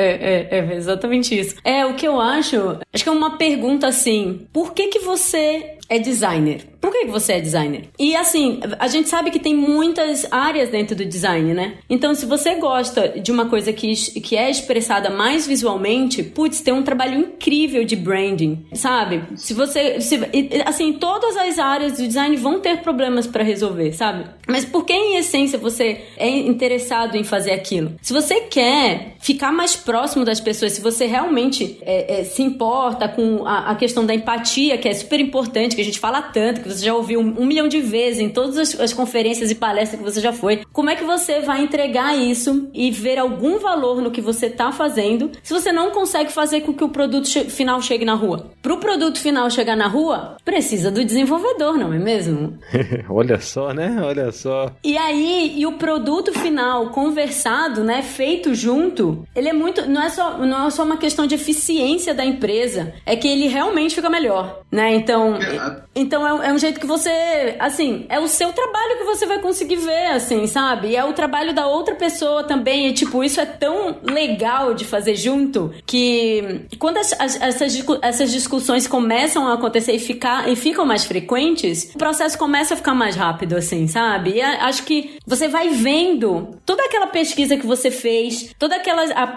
É exatamente isso. O que eu acho que é uma pergunta assim, por que você é designer? Por que você é designer? E assim, a gente sabe que tem muitas áreas dentro do design, né? Então, se você gosta de uma coisa que é expressada mais visualmente, tem um trabalho incrível de branding, sabe? Assim, todas as áreas do design vão ter problemas para resolver, sabe? Mas por que, em essência, você é interessado em fazer aquilo? Se você quer ficar mais próximo das pessoas, se você realmente se importa com a questão da empatia, que é super importante, que a gente fala tanto, que você já ouviu 1 milhão de vezes em todas as conferências e palestras que você já foi, como é que você vai entregar isso e ver algum valor no que você está fazendo se você não consegue fazer com que o produto final chegue na rua? Para o produto final chegar na rua, precisa do desenvolvedor, não é mesmo? Olha só, né? Olha só. E o produto final conversado, né, feito junto, ele é muito... Não é só uma questão de eficiência da empresa, é que ele realmente fica melhor, né? Então é um jeito que você, assim, é o seu trabalho que você vai conseguir ver, assim, sabe? E é o trabalho da outra pessoa também, e tipo, isso é tão legal de fazer junto, que quando essas discussões começam a acontecer e ficam mais frequentes, o processo começa a ficar mais rápido, assim, sabe? E acho que você vai vendo toda aquela pesquisa que você fez, todo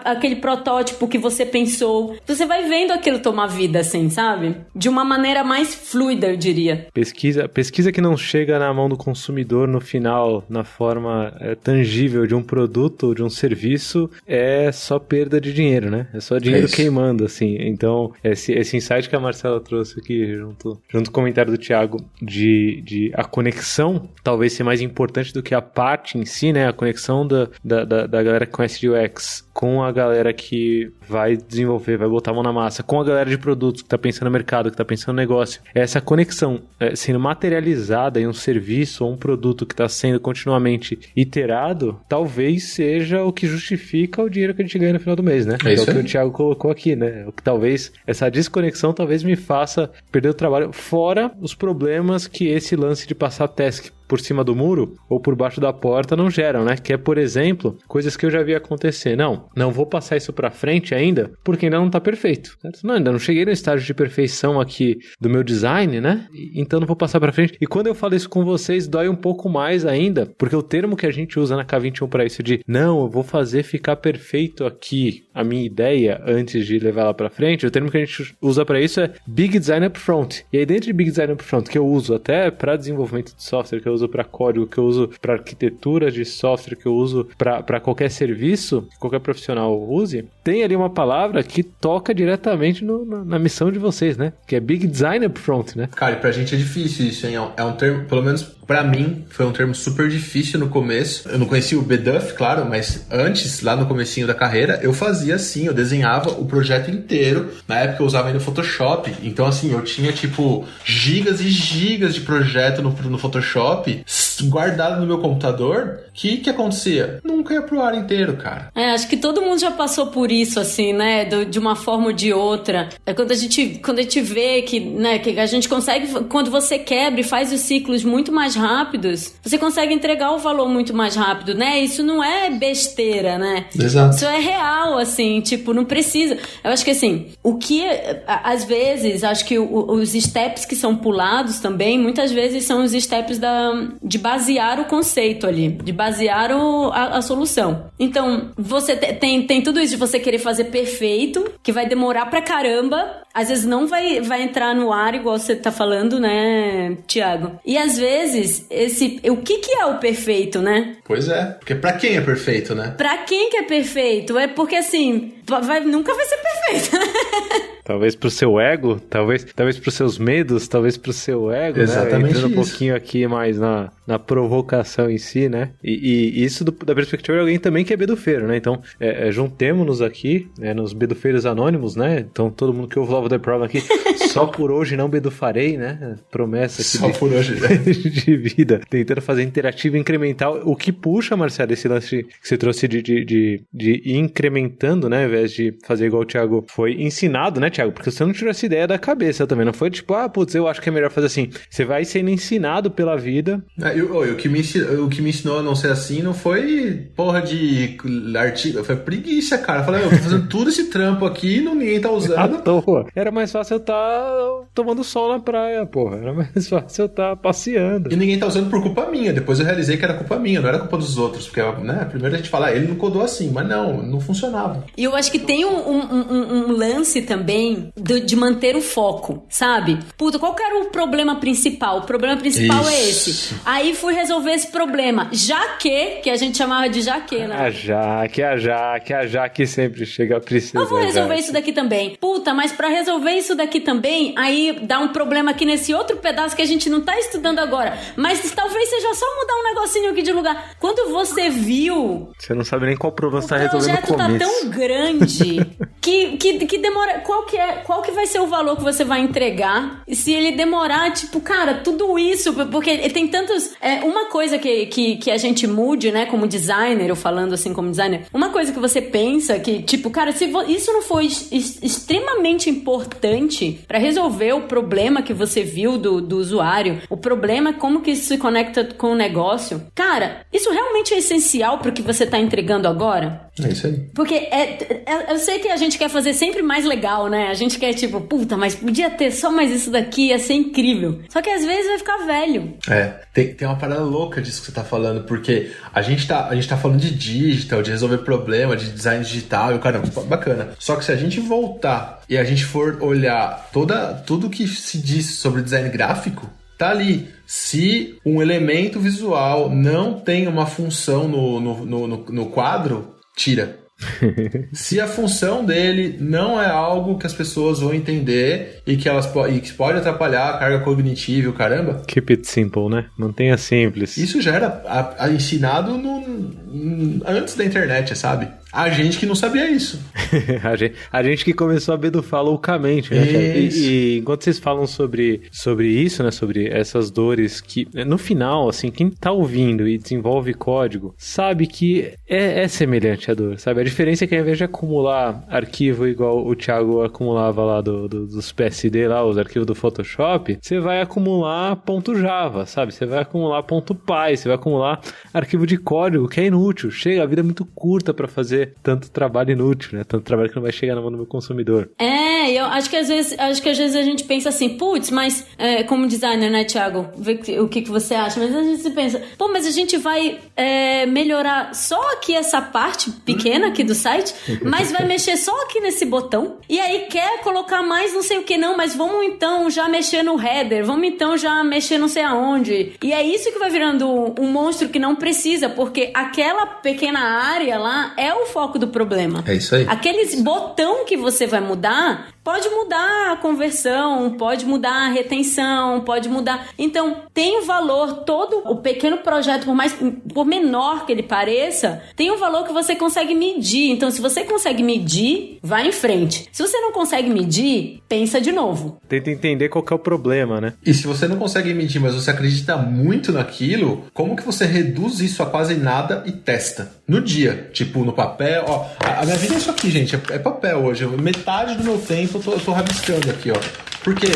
aquele protótipo que você pensou, você vai vendo aquilo tomar vida, assim, sabe? De uma maneira mais fluida, eu diria. Pesquisa que não chega na mão do consumidor no final, na forma tangível de um produto, de um serviço, é só perda de dinheiro, né? É só dinheiro queimando, assim. Então, esse insight que a Marcela trouxe aqui, junto com o comentário do Thiago, de a conexão talvez ser mais importante do que a parte em si, né? A conexão da galera que conhece de UX com a galera que vai desenvolver, vai botar a mão na massa, com a galera de produtos que tá pensando no mercado, que tá pensando no negócio. Essa conexão sendo materializada em um serviço ou um produto que está sendo continuamente iterado, talvez seja o que justifica o dinheiro que a gente ganha no final do mês, né? É o que o Thiago colocou aqui, né? O que talvez, essa desconexão talvez me faça perder o trabalho, fora os problemas que esse lance de passar task por cima do muro ou por baixo da porta não geram, né? Que é, por exemplo, coisas que eu já vi acontecer. Não vou passar isso pra frente ainda, porque ainda não tá perfeito. Certo? Não, ainda não cheguei no estágio de perfeição aqui do meu design, né? Então não vou passar pra frente. E quando eu falo isso com vocês, dói um pouco mais ainda, porque o termo que a gente usa na K21 pra isso de não, eu vou fazer ficar perfeito aqui a minha ideia antes de levar ela pra frente, o termo que a gente usa pra isso é Big Design Upfront. E aí dentro de Big Design Upfront, que eu uso até pra desenvolvimento de software, que eu uso pra código, que eu uso pra arquitetura de software, que eu uso pra qualquer serviço, que qualquer profissional use, tem ali uma palavra que toca diretamente na missão de vocês, né? Que é Big Design Upfront, né? Cara, e pra gente é difícil isso, hein? É um termo, pelo menos pra mim, foi um termo super difícil no começo. Eu não conhecia o BDUF, claro, mas antes, lá no comecinho da carreira, eu fazia assim, eu desenhava o projeto inteiro. Na época eu usava ainda o Photoshop, então assim, eu tinha tipo gigas e gigas de projeto no Photoshop guardado no meu computador. Que acontecia? Nunca ia pro ar inteiro, cara. Acho que todo mundo já passou por isso, assim, né? De uma forma ou de outra. É quando a gente vê que, né, que a gente consegue, quando você quebra e faz os ciclos muito mais rápidos, você consegue entregar o valor muito mais rápido, né? Isso não é besteira, né? Exato. Isso é real, assim, tipo, não precisa. Eu acho que, assim, o que, às vezes, acho que os steps que são pulados também, muitas vezes são os steps de basear o conceito ali, de basear a solução. Então, você tem tudo isso de você querer fazer perfeito, que vai demorar pra caramba, às vezes não vai entrar no ar, igual você tá falando, né, Thiago? E às vezes, o que é o perfeito, né? Pois é, porque pra quem é perfeito, né? Pra quem que é perfeito? É porque, assim, nunca vai ser perfeito. Talvez pro seu ego, talvez pros seus medos, talvez pro seu ego, exatamente, né? Entrando isso. Um pouquinho aqui mais na provocação em si, né? E isso da perspectiva de alguém também que é bedufeiro, né? Então, juntemos-nos aqui, nos bedufeiros anônimos, né? Então, todo mundo que ouve Love the Problem aqui, só por hoje não bedufarei, né? Promessa aqui só por hoje, né? de vida. Tentando fazer interativo e incremental. O que puxa, Marcelo, esse lance que você trouxe de ir incrementando, né? Ao invés de fazer igual o Thiago foi ensinado, né, Thiago? Porque você não tirou essa ideia da cabeça também. Não foi tipo, eu acho que é melhor fazer assim. Você vai sendo ensinado pela vida. O que me ensinou a não ser assim não foi porra de artigo, foi preguiça, cara. Eu falei, eu tô fazendo tudo esse trampo aqui e ninguém tá usando. À toa. Era mais fácil eu estar tomando sol na praia, porra. Era mais fácil eu estar passeando. E ninguém tá usando por culpa minha. Depois eu realizei que era culpa minha, não era culpa dos outros. Porque, né, primeiro a gente fala, ele não codou assim, mas não funcionava. E eu acho que tem um lance também de manter o foco, sabe? Puta, qual que era o problema principal? O problema principal é esse. Aí fui resolver esse problema. Já que a gente chamava de Jaque, né? A Jaque sempre chega a precisar. Eu vou resolver isso daqui também. Puta, mas pra resolver isso daqui também, aí dá um problema aqui nesse outro pedaço que a gente não tá estudando agora. Mas talvez seja só mudar um negocinho aqui de lugar. Quando você viu... Você não sabe nem qual problema você tá resolvendo no começo. O projeto tá tão grande que demora... Qual que vai ser o valor que você vai entregar? E se ele demorar, tipo, cara, tudo isso... Porque tem tantos... uma coisa que a gente mude, né, como designer, eu falando assim como designer, uma coisa que você pensa que, tipo, cara, se isso não foi extremamente importante pra resolver o problema que você viu do usuário, o problema, como que isso se conecta com o negócio, cara, isso realmente é essencial pro que você tá entregando agora? É isso aí. Porque eu sei que a gente quer fazer sempre mais legal, né? A gente quer, tipo, puta, mas podia ter só mais isso daqui, ia ser incrível. Só que às vezes vai ficar velho. Tem uma parada louca disso que você tá falando, porque a gente tá falando de digital, de resolver problema, de design digital, e o cara, bacana. Só que se a gente voltar e a gente for olhar tudo que se diz sobre design gráfico, tá ali. Se um elemento visual não tem uma função no quadro, tira. Se a função dele não é algo que as pessoas vão entender e que pode atrapalhar a carga cognitiva e o caramba... Keep it simple, né? Mantenha simples. Isso já era ensinado antes da internet, sabe? A gente que não sabia isso. a gente que começou a bedufar loucamente, né? E enquanto vocês falam sobre isso, né? Sobre essas dores que, no final, assim, quem tá ouvindo e desenvolve código sabe que é semelhante a dor, sabe? A diferença é que ao invés de acumular arquivo igual o Thiago acumulava lá dos PSD lá, os arquivos do Photoshop, você vai acumular .java, sabe? Você vai acumular .py, você vai acumular arquivo de código que é inútil. Chega, a vida é muito curta pra fazer tanto trabalho inútil, né? Tanto trabalho que não vai chegar na mão do meu consumidor. Eu acho que às vezes a gente pensa assim, putz, mas como designer, né, Thiago? Vê o que você acha, mas a gente pensa, mas a gente vai melhorar só aqui essa parte pequena aqui do site, mas vai mexer só aqui nesse botão, e aí quer colocar mais não sei o que, não, mas vamos então já mexer no header, vamos então já mexer não sei aonde, e é isso que vai virando um monstro que não precisa, porque aquela pequena área lá é o foco do problema. É isso aí. Aqueles botão que você vai mudar, pode mudar a conversão, pode mudar a retenção, pode mudar. Então, tem um valor, todo o pequeno projeto, por menor que ele pareça, tem um valor que você consegue medir. Então, se você consegue medir, vai em frente. Se você não consegue medir, pensa de novo. Tenta entender qual que é o problema, né? E se você não consegue medir, mas você acredita muito naquilo, como que você reduz isso a quase nada e testa? No dia, tipo, no papel, ó. A minha vida é isso aqui, gente, é papel hoje. Metade do meu tempo eu tô rabiscando aqui, ó. Porque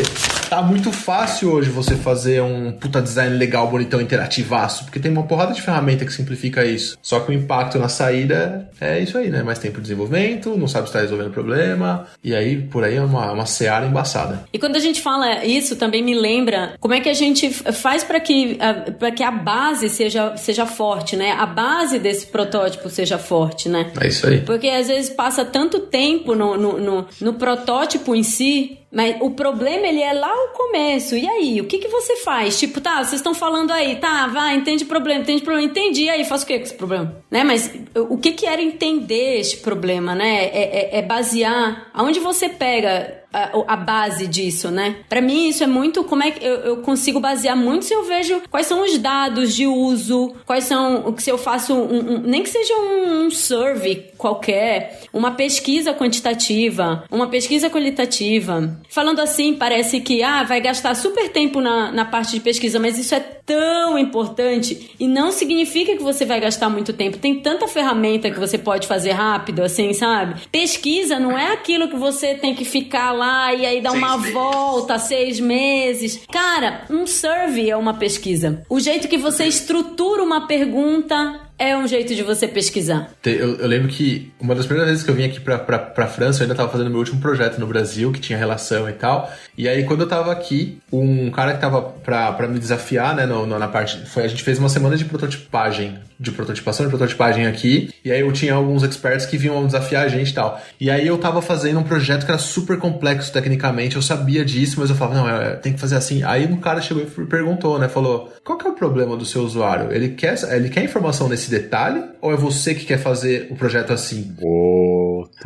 tá muito fácil hoje você fazer um puta design legal, bonitão, interativaço, porque tem uma porrada de ferramenta que simplifica isso. Só que o impacto na saída é isso aí, né? Mais tempo de desenvolvimento, não sabe se tá resolvendo o problema, e aí por aí é uma seara embaçada. E quando a gente fala isso, também me lembra como é que a gente faz para que a base seja forte, né? A base desse protótipo seja forte, né? É isso aí. Porque às vezes passa tanto tempo no protótipo em si, mas o problema, ele é lá o começo. E aí, o que você faz? Tipo, tá, vocês estão falando aí, tá, vai, entende problema, entendi, e aí, faço o que com esse problema? Né? Mas o que era entender este problema, né? É basear, aonde você pega a base disso, né? Pra mim, isso é muito, como é que eu consigo basear muito se eu vejo quais são os dados de uso, quais são, se eu faço nem que seja um survey qualquer, uma pesquisa quantitativa, uma pesquisa qualitativa. Falando assim, parece que vai gastar super tempo na parte de pesquisa, mas isso é tão importante e não significa que você vai gastar muito tempo. Tem tanta ferramenta que você pode fazer rápido, assim, sabe? Pesquisa não é aquilo que você tem que ficar lá e aí dar uma volta, 6 meses. Cara, um survey é uma pesquisa. O jeito que você estrutura uma pergunta é um jeito de você pesquisar. Eu lembro que uma das primeiras vezes que eu vim aqui pra França, eu ainda tava fazendo meu último projeto no Brasil, que tinha relação e tal. E aí, quando eu tava aqui, um cara que tava pra me desafiar, né, na parte... a gente fez uma semana de prototipação de prototipagem aqui. E aí eu tinha alguns experts que vinham desafiar a gente e tal. E aí eu tava fazendo um projeto que era super complexo tecnicamente. Eu sabia disso, mas eu falava, não, tem que fazer assim. Aí um cara chegou e perguntou, né, falou, qual que é o problema do seu usuário? Ele quer informação nesse detalhe ou é você que quer fazer o projeto assim?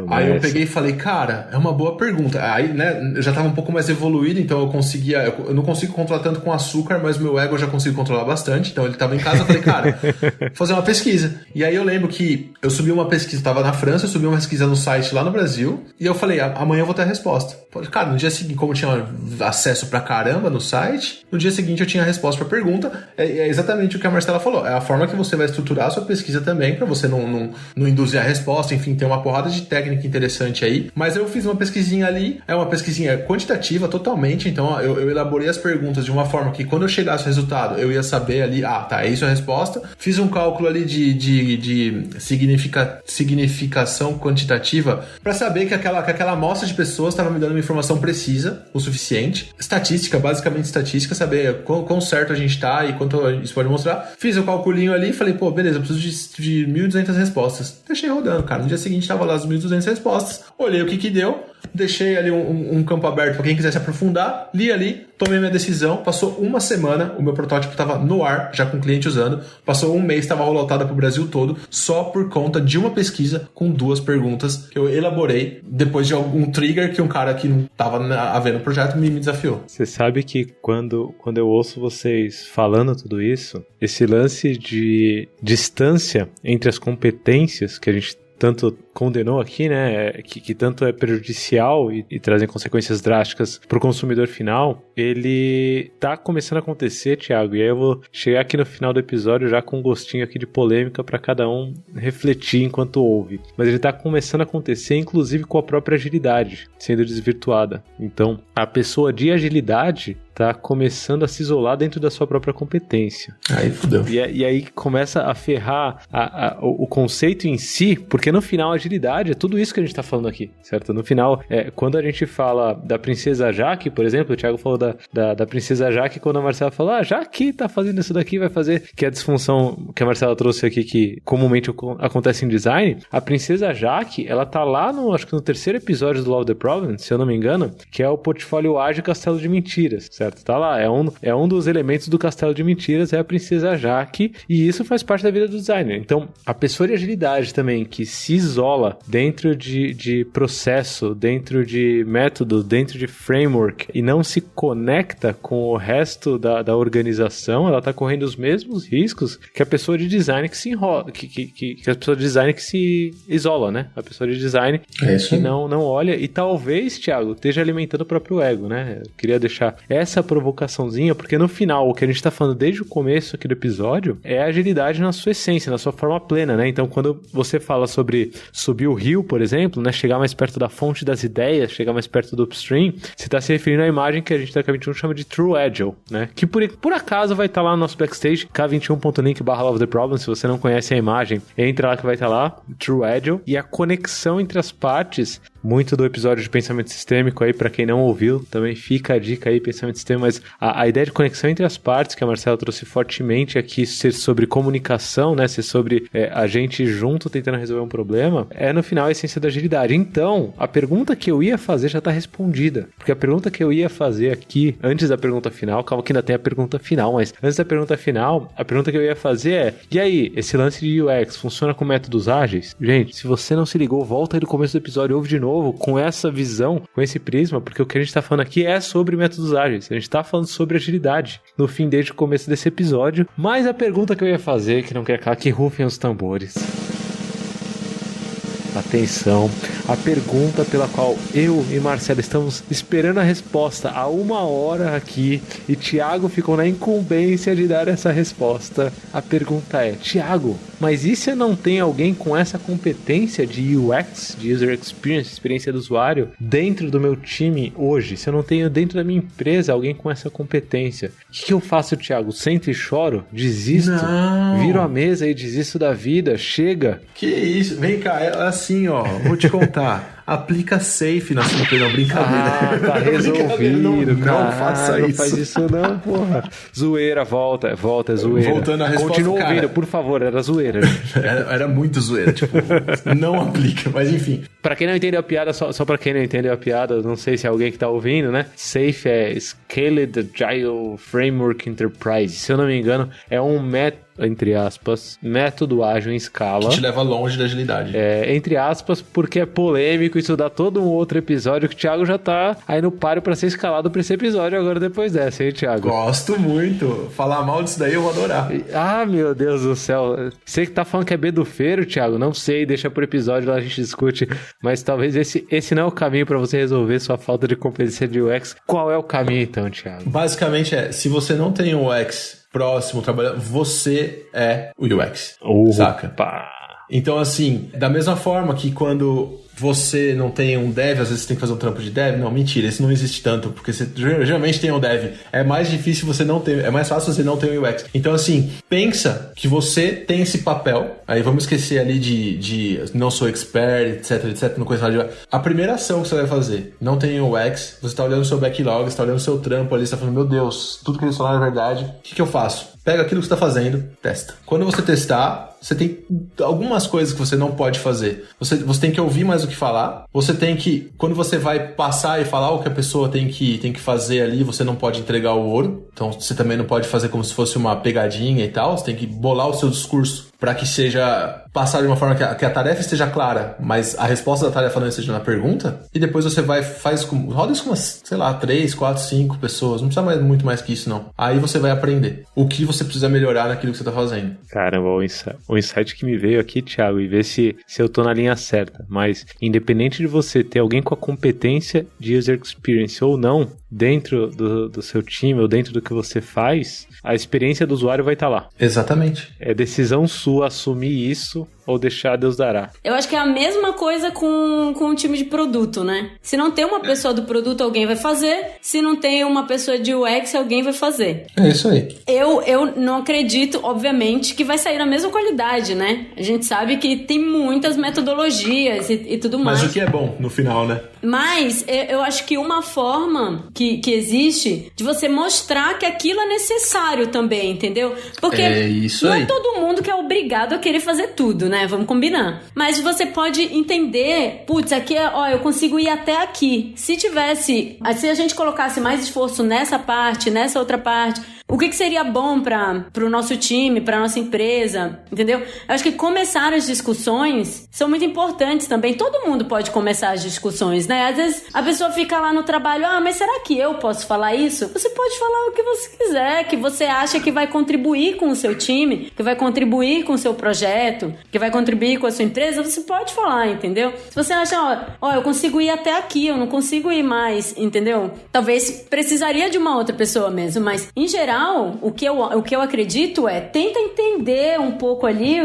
Aí eu peguei e falei, cara, é uma boa pergunta. Aí, né, eu já tava um pouco mais evoluído, então eu não consigo controlar tanto com açúcar, mas meu ego eu já consigo controlar bastante. Então ele tava em casa, eu falei, cara, vou fazer uma pesquisa. E aí eu lembro que eu subi uma pesquisa, tava na França, eu subi uma pesquisa no site lá no Brasil, e eu falei, amanhã eu vou ter a resposta. Cara, no dia seguinte, como eu tinha acesso pra caramba no site, no dia seguinte eu tinha a resposta pra pergunta. É exatamente o que a Marcela falou, é a forma que você vai estruturar a sua pesquisa também, pra você não induzir a resposta, enfim, tem uma porrada de técnica interessante aí. Mas eu fiz uma pesquisinha ali, é uma pesquisinha quantitativa totalmente, então eu elaborei as perguntas de uma forma que quando eu chegasse ao resultado, eu ia saber ali, tá, é isso a resposta. Fiz um cálculo ali de significação quantitativa pra saber que aquela amostra de pessoas estava me dando uma informação precisa, o suficiente. Estatística, basicamente estatística, saber quão certo a gente tá e quanto isso pode mostrar. Fiz o calculinho ali e falei, pô, beleza, eu preciso de 1.200 respostas. Deixei rodando, cara. No dia seguinte tava lá as 1.200 respostas. Olhei o que deu. Deixei ali um campo aberto para quem quisesse aprofundar. Li ali, tomei minha decisão. Passou uma semana, o meu protótipo estava no ar, já com o cliente usando. Passou um mês, estava rolloutada para o Brasil todo, só por conta de uma pesquisa com 2 perguntas que eu elaborei depois de algum trigger que um cara que não estava vendo o projeto me desafiou. Você sabe que quando eu ouço vocês falando tudo isso, esse lance de distância entre as competências que a gente tanto condenou aqui, né, que tanto é prejudicial e trazem consequências drásticas para o consumidor final, ele tá começando a acontecer, Thiago, e aí eu vou chegar aqui no final do episódio já com um gostinho aqui de polêmica para cada um refletir enquanto ouve. Mas ele tá começando a acontecer, inclusive com a própria agilidade sendo desvirtuada. Então, a pessoa de agilidade tá começando a se isolar dentro da sua própria competência. Aí fudeu. E aí começa a ferrar o conceito em si, porque no final a agilidade é tudo isso que a gente tá falando aqui, certo? No final, quando a gente fala da Princesa Jaque, por exemplo, o Thiago falou da Princesa Jaque, quando a Marcela falou, Jaque tá fazendo isso daqui, vai fazer, que é a disfunção que a Marcela trouxe aqui, que comumente acontece em design, a Princesa Jaque, ela tá lá acho que no terceiro episódio do Love the Problem, se eu não me engano, que é o portfólio ágil Castelo de Mentiras, certo? Tá lá, é um dos elementos do Castelo de Mentiras, é a Princesa Jaque, e isso faz parte da vida do designer. Então, a pessoa de agilidade também, que se isola dentro de processo, dentro de método, dentro de framework, e não se conecta com o resto da organização, ela tá correndo os mesmos riscos que a pessoa de design que se enrola, que a pessoa de design que se isola, né? A pessoa de design que não olha, e talvez, Thiago, esteja alimentando o próprio ego, né? Eu queria deixar essa provocaçãozinha, porque no final, o que a gente tá falando desde o começo aqui do episódio é a agilidade na sua essência, na sua forma plena, né? Então, quando você fala sobre subir o rio, por exemplo, né? Chegar mais perto da fonte das ideias, chegar mais perto do upstream, você tá se referindo à imagem que a gente da K21 chama de True Agile, né? Que por acaso vai estar lá no nosso backstage, k21.link/Love the Problem. Se você não conhece a imagem, entra lá que vai estar lá, True Agile, e a conexão entre as partes, muito do episódio de pensamento sistêmico aí, pra quem não ouviu, também fica a dica aí, pensamento sistêmico, mas a ideia de conexão entre as partes, que a Marcela trouxe fortemente aqui, ser sobre comunicação, né, ser sobre a gente junto tentando resolver um problema, é no final a essência da agilidade. Então, a pergunta que eu ia fazer já tá respondida, porque a pergunta que eu ia fazer aqui, antes da pergunta final, calma que ainda tem a pergunta final, mas antes da pergunta final, a pergunta que eu ia fazer é, e aí, esse lance de UX funciona com métodos ágeis? Gente, se você não se ligou, volta aí do começo do episódio, ouve de novo, com essa visão, com esse prisma, porque o que a gente tá falando aqui é sobre métodos ágeis, a gente tá falando sobre agilidade, no fim, desde o começo desse episódio. Mas a pergunta que eu ia fazer, que não quer calar, que rufem os tambores. Atenção, a pergunta pela qual eu e Marcelo estamos esperando a resposta há 1 hora aqui, e Thiago ficou na incumbência de dar essa resposta. A pergunta é, Thiago, mas e se eu não tenho alguém com essa competência de UX, de User Experience, experiência do usuário, dentro do meu time hoje? Se eu não tenho dentro da minha empresa alguém com essa competência, o que eu faço, Thiago? Sento e choro? Desisto? Não. Viro a mesa e desisto da vida? Chega? Que isso? Vem cá, assim, ó, vou te contar. Aplica safe na sua não, brincadeira. Tá resolvido, cara. Não faça isso. Não faz isso não, porra. Zoeira, volta, é zoeira. Voltando à resposta, continua ouvindo, por favor, era zoeira. Era muito zoeira, tipo, não aplica, mas enfim. Pra quem não entendeu a piada, só pra quem não entendeu a piada, não sei se é alguém que tá ouvindo, né? Safe é Scaled Agile Framework Enterprise. Se eu não me engano, é um método, entre aspas, método ágil em escala. Que te leva longe da agilidade. Entre aspas, porque é polêmico, isso dá todo um outro episódio que o Thiago já tá aí no páreo pra ser escalado pra esse episódio agora depois dessa, hein, Thiago? Gosto muito. Falar mal disso daí eu vou adorar. Ah, meu Deus do céu. Você que tá falando que é bedufeiro, Thiago, não sei, deixa pro episódio lá a gente discute, mas talvez esse não é o caminho pra você resolver sua falta de competência de UX. Qual é o caminho então, Thiago? Basicamente se você não tem um UX próximo trabalhando, você é o UX, saca? Então, assim, da mesma forma que quando você não tem um dev, às vezes você tem que fazer um trampo de dev, não, mentira, isso não existe tanto, porque você geralmente tem um dev, é mais difícil você não ter, é mais fácil você não ter um UX. Então, assim, pensa que você tem esse papel, aí vamos esquecer ali de não sou expert, etc, não coisa de... A primeira ação que você vai fazer, não tem UX, você tá olhando o seu backlog, você tá olhando o seu trampo ali, você tá falando, meu Deus, tudo que eles falaram é verdade, o que eu faço? Pega aquilo que você está fazendo, testa. Quando você testar, você tem algumas coisas que você não pode fazer. Você tem que ouvir mais do que falar. Você tem que, quando você vai passar e falar o que a pessoa tem que fazer ali, você não pode entregar o ouro. Então, você também não pode fazer como se fosse uma pegadinha e tal. Você tem que bolar o seu discurso para que seja passado de uma forma que a tarefa esteja clara, mas a resposta da tarefa não esteja na pergunta, e depois você roda isso com umas, sei lá, 3, 4, 5 pessoas, não precisa muito mais que isso não. Aí você vai aprender o que você precisa melhorar naquilo que você tá fazendo. Caramba, o insight que me veio aqui, Thiago, e ver se eu tô na linha certa, mas independente de você ter alguém com a competência de user experience ou não, dentro do seu time ou dentro do que você faz, a experiência do usuário vai estar lá. Exatamente. É decisão sua assumir isso ou deixar Deus dará. Eu acho que é a mesma coisa com o time de produto, né? Se não tem uma pessoa do produto, alguém vai fazer. Se não tem uma pessoa de UX, alguém vai fazer. É isso aí. Eu não acredito, obviamente, que vai sair na mesma qualidade, né? A gente sabe que tem muitas metodologias e tudo mais. Mas o que é bom no final, né? Mas eu acho que uma forma que existe de você mostrar que aquilo é necessário também, entendeu? Porque não é todo mundo que é obrigado a querer fazer tudo, né? Vamos combinar. Mas você pode entender, putz, aqui eu consigo ir até aqui. Se a gente colocasse mais esforço nessa parte, nessa outra parte, o que seria bom para o nosso time, para nossa empresa, entendeu? Eu acho que começar as discussões são muito importantes também. Todo mundo pode começar as discussões, né? Às vezes a pessoa fica lá no trabalho, mas será que eu posso falar isso? Você pode falar o que você quiser, que você acha que vai contribuir com o seu time, que vai contribuir com o seu projeto, que vai contribuir com a sua empresa, você pode falar, entendeu? Se você acha, eu consigo ir até aqui, eu não consigo ir mais, entendeu? Talvez precisaria de uma outra pessoa mesmo, mas em geral, o que eu acredito tenta entender um pouco ali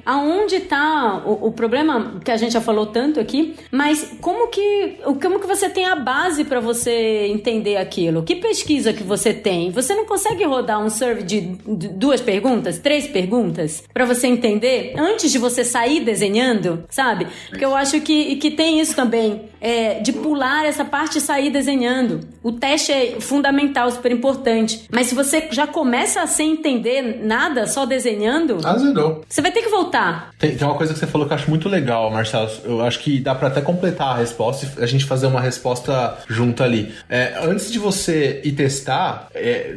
aonde está o problema que a gente já falou tanto aqui, mas como que você tem a base para você entender aquilo? Que pesquisa que você tem? Você não consegue rodar um survey de 2 perguntas, 3 perguntas para você entender antes de você sair desenhando, sabe? Porque eu acho que tem isso também, de pular essa parte e sair desenhando. O teste é fundamental, super importante. Mas se você já começa sem entender nada, só desenhando, azedou. Você vai ter que voltar. Tem uma coisa que você falou que eu acho muito legal, Marcelo. Eu acho que dá pra até completar a resposta e a gente fazer uma resposta junto ali. Antes de você ir testar,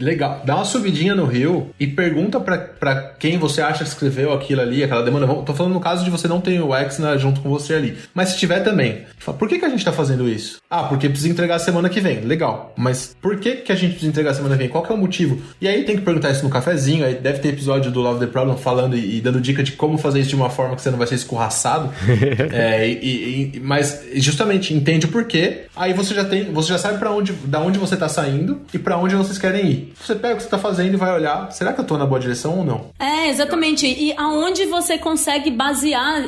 legal, dá uma subidinha no rio e pergunta pra quem você acha que escreveu aquilo ali, aquela demanda. Tô falando no caso de você não ter o UX junto com você ali. Mas se tiver também, por que a gente tá fazendo isso? Porque precisa entregar a semana que vem. Legal. Mas por que a gente precisa entregar a semana que vem? Qual que é o motivo? E aí tem que perguntar isso no cafezinho, aí deve ter episódio do Love the Problem falando e dando dica de como fazer isso de uma forma que você não vai ser escorraçado. Mas justamente entende o porquê, aí você já sabe da onde você tá saindo e pra onde vocês querem ir. Você pega o que você tá fazendo e vai olhar, será que eu tô na boa direção ou não? Exatamente. E aonde você consegue basear,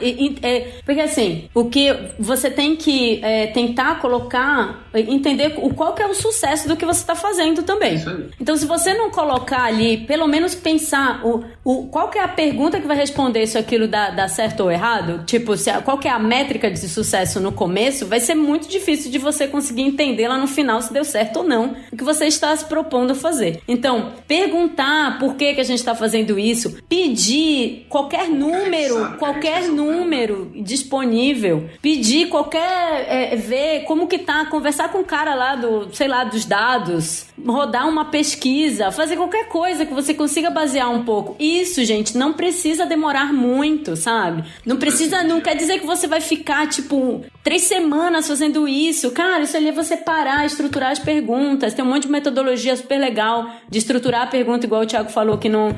porque assim, o que você tem que tentar colocar, entender qual que é o sucesso do que você tá fazendo também. Então, se você não colocar ali, pelo menos pensar qual que é a pergunta que vai responder se aquilo dá certo ou errado, tipo, qual que é a métrica de sucesso no começo, vai ser muito difícil de você conseguir entender lá no final se deu certo ou não o que você está se propondo a fazer. Então, perguntar por que a gente está fazendo isso, pedir qualquer número disponível, pedir ver como que tá, conversar com o cara lá dos dados, rodar uma pesquisa, fazer qualquer coisa que você consiga basear um pouco. Isso, gente, não precisa demorar muito, sabe? Não quer dizer que você vai ficar, 3 semanas fazendo isso. Cara, isso ali é você parar, estruturar as perguntas. Tem um monte de metodologia super legal de estruturar a pergunta, igual o Thiago falou, que não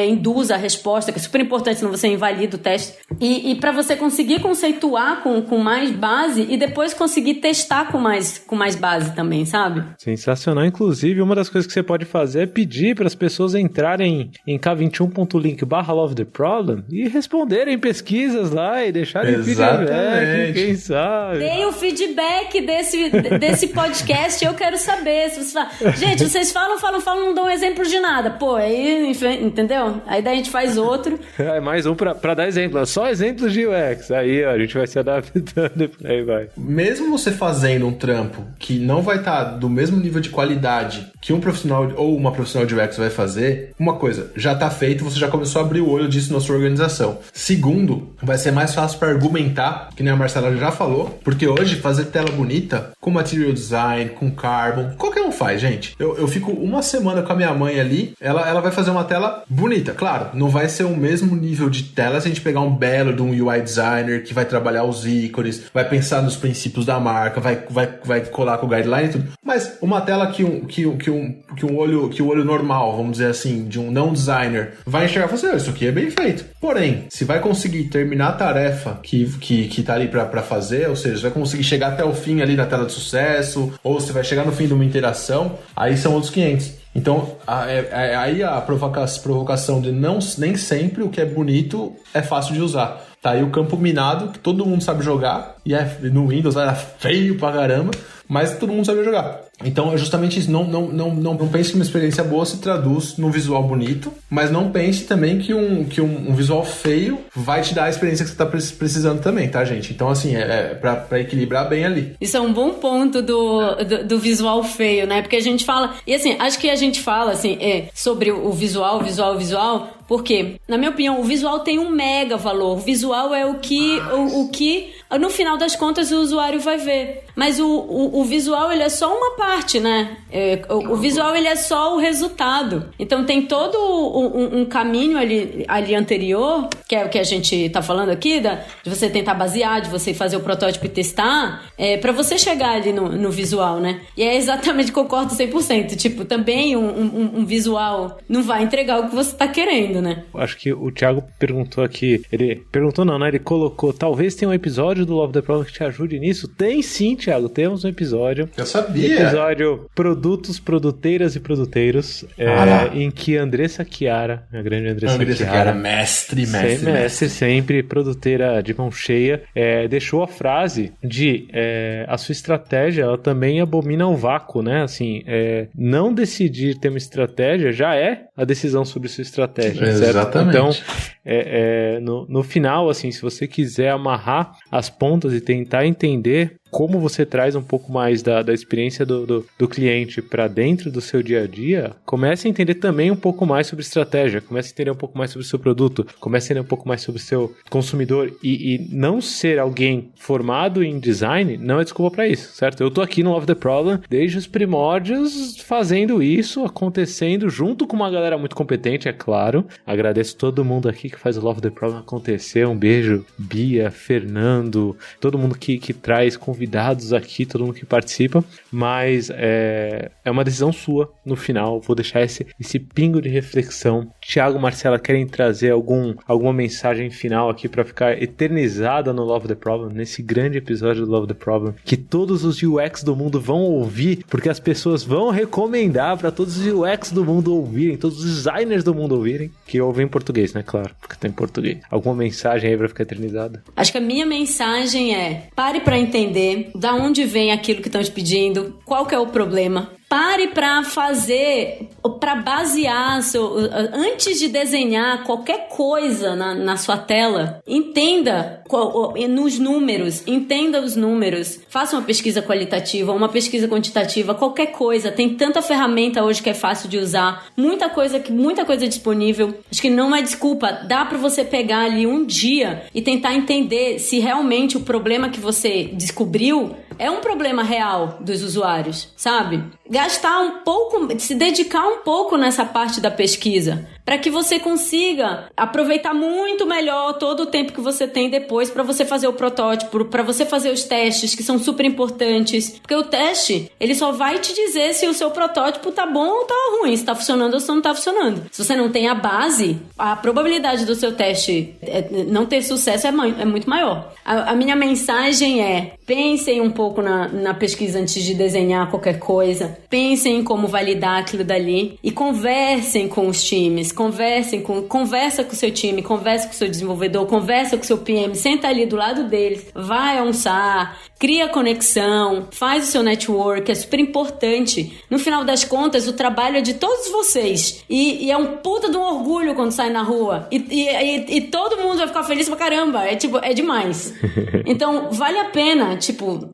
induz a resposta, que é super importante, senão você invalida o teste. E para você conseguir conceituar com mais base e depois conseguir testar com mais base também, sabe? Sensacional. Inclusive, uma das coisas que você pode fazer é pedir para as pessoas entrarem em k21.link/Love the Problem e responderem pesquisas lá e deixarem feedback, quem sabe. Dei o feedback desse podcast, eu quero saber. Se você fala, gente, vocês falam, não dão exemplo de nada. Pô, aí, entendeu? Aí daí a gente faz outro. Mais um para dar exemplo. Só exemplos de UX. Aí, a gente vai se adaptando e por aí vai. Mesmo você fazendo um trampo que não vai estar do mesmo nível de qualidade que um profissional ou uma profissional de UX vai fazer, uma coisa, já está feito, você já começou a abrir o olho disso na sua organização. Segundo, vai ser mais fácil para argumentar, que nem a Marcela já falou, porque hoje fazer tela bonita com material design, com carbon, qualquer um não faz, gente? Eu fico uma semana com a minha mãe ali, ela vai fazer uma tela bonita. Claro, não vai ser o mesmo nível de tela se a gente pegar um belo de um UI designer que vai trabalhar os ícones, vai pensar nos princípios da marca, vai colar com o guideline e tudo. Mas uma tela que o olho normal, vamos dizer assim, de um não designer, vai enxergar e falar assim, isso aqui é bem feito. Porém, se vai conseguir terminar a tarefa que tá ali pra fazer, ou seja, se vai conseguir chegar até o fim ali da tela de sucesso, ou se vai chegar no fim de uma interação, aí são outros 500. Então, aí a provocação de nem sempre o que é bonito é fácil de usar. Tá aí o campo minado, que todo mundo sabe jogar, e no Windows era feio pra caramba, mas todo mundo sabe jogar. Então é justamente isso, não pense que uma experiência boa se traduz num visual bonito, mas não pense também que um visual feio vai te dar a experiência que você tá precisando também, tá, gente? Então assim, pra equilibrar bem ali. Isso é um bom ponto do visual feio, né? Porque a gente fala, e assim, acho que a gente fala assim, sobre o visual, porque, na minha opinião, o visual tem um mega valor. O visual é o que no final das contas, o usuário vai ver. Mas o visual, ele é só uma parte, né? O visual, ele é só o resultado. Então, tem todo um caminho ali anterior, que é o que a gente tá falando aqui, de você tentar basear, de você fazer o protótipo e testar, pra você chegar ali no visual, né? E é exatamente, concordo 100%. Tipo, também um visual não vai entregar o que você tá querendo, né? Acho que o Thiago perguntou aqui, ele perguntou não, né? Ele colocou, talvez tenha um episódio do Love the Problem que te ajude nisso. Tem sim, Thiago, temos um episódio. Eu sabia. Episódio Produtos, Produteiras e Produteiros, em que Andressa Chiara, a grande Andressa Chiara, mestre sempre, produteira de mão cheia, deixou a frase de a sua estratégia, ela também abomina o vácuo, né? Assim, não decidir ter uma estratégia já é a decisão sobre sua estratégia, certo? Exatamente. Então, no final, assim, se você quiser amarrar as pontas e tentar entender como você traz um pouco mais da experiência do cliente para dentro do seu dia a dia, comece a entender também um pouco mais sobre estratégia, comece a entender um pouco mais sobre o seu produto, comece a entender um pouco mais sobre o seu consumidor e não ser alguém formado em design não é desculpa para isso, certo? Eu tô aqui no Love the Problem desde os primórdios fazendo isso, acontecendo junto com uma galera muito competente, é claro. Agradeço todo mundo aqui que faz o Love the Problem acontecer. Um beijo, Bia, Fernando, todo mundo que traz convidados aqui, todo mundo que participa, mas é uma decisão sua no final. Vou deixar esse pingo de reflexão. Thiago, Marcela, querem trazer alguma mensagem final aqui para ficar eternizada no Love the Problem, nesse grande episódio do Love the Problem, que todos os UX do mundo vão ouvir, porque as pessoas vão recomendar para todos os UX do mundo ouvirem, todos os designers do mundo ouvirem, que ouvem em português, né? Claro, porque tá em português. Alguma mensagem aí para ficar eternizada? Acho que a minha mensagem é: pare para entender da onde vem aquilo que estão te pedindo, qual que é o problema. Pare para fazer, para basear, antes de desenhar qualquer coisa na sua tela, entenda nos números, entenda os números, faça uma pesquisa qualitativa, uma pesquisa quantitativa, qualquer coisa. Tem tanta ferramenta hoje que é fácil de usar, muita coisa disponível. Acho que não é desculpa, dá para você pegar ali um dia e tentar entender se realmente o problema que você descobriu é um problema real dos usuários, sabe? Gastar um pouco, se dedicar um pouco nessa parte da pesquisa, para que você consiga aproveitar muito melhor todo o tempo que você tem depois para você fazer o protótipo, para você fazer os testes, que são super importantes. Porque o teste, ele só vai te dizer se o seu protótipo tá bom ou tá ruim, se tá funcionando ou se não tá funcionando. Se você não tem a base, a probabilidade do seu teste não ter sucesso é muito maior. A minha mensagem é: pensem um pouco na pesquisa antes de desenhar qualquer coisa, pensem em como validar aquilo dali e conversem com os times, conversa com o seu time, conversa com o seu desenvolvedor, conversa com o seu PM, senta ali do lado deles, vai almoçar, cria conexão, faz o seu network, é super importante. No final das contas, o trabalho é de todos vocês e é um puta de um orgulho quando sai na rua e todo mundo vai ficar feliz pra caramba, é demais. Então, vale a pena,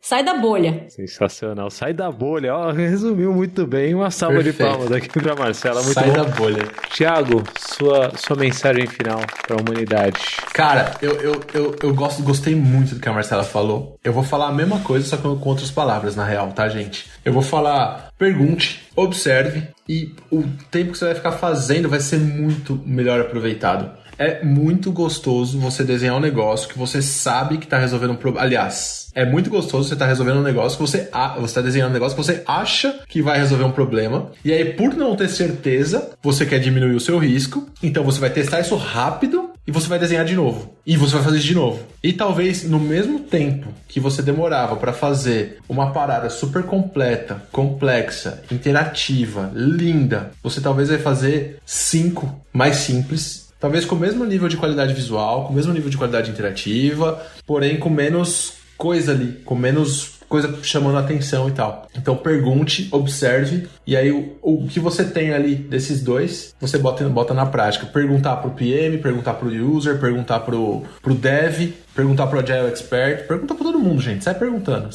sai da bolha. Sensacional, sai da bolha, ó, resumiu resumiu muito bem. Uma salva de palmas aqui pra Marcela. Muito Sai bom. da bolha. Thiago, sua mensagem final pra humanidade. Cara, eu gostei muito do que a Marcela falou. Eu vou falar a mesma coisa, só que com outras palavras, na real, tá, gente? Eu vou falar, pergunte, observe, e o tempo que você vai ficar fazendo vai ser muito melhor aproveitado. É muito gostoso você desenhar um negócio que você sabe que tá resolvendo um problema. Aliás, é muito gostoso você tá resolvendo um negócio que você tá desenhando um negócio que você acha que vai resolver um problema. E aí, por não ter certeza, você quer diminuir o seu risco. Então você vai testar isso rápido e você vai desenhar de novo. E você vai fazer isso de novo. E talvez no mesmo tempo que você demorava para fazer uma parada super completa, complexa, interativa, linda, você talvez vai fazer 5 mais simples. Talvez com o mesmo nível de qualidade visual, com o mesmo nível de qualidade interativa, porém com menos coisa ali, com menos coisa chamando a atenção e tal. Então pergunte, observe, e aí o que você tem ali desses dois, você bota na prática. Perguntar pro PM, perguntar pro user, perguntar pro dev, perguntar pro Agile Expert, pergunta pra todo mundo, gente. Sai perguntando.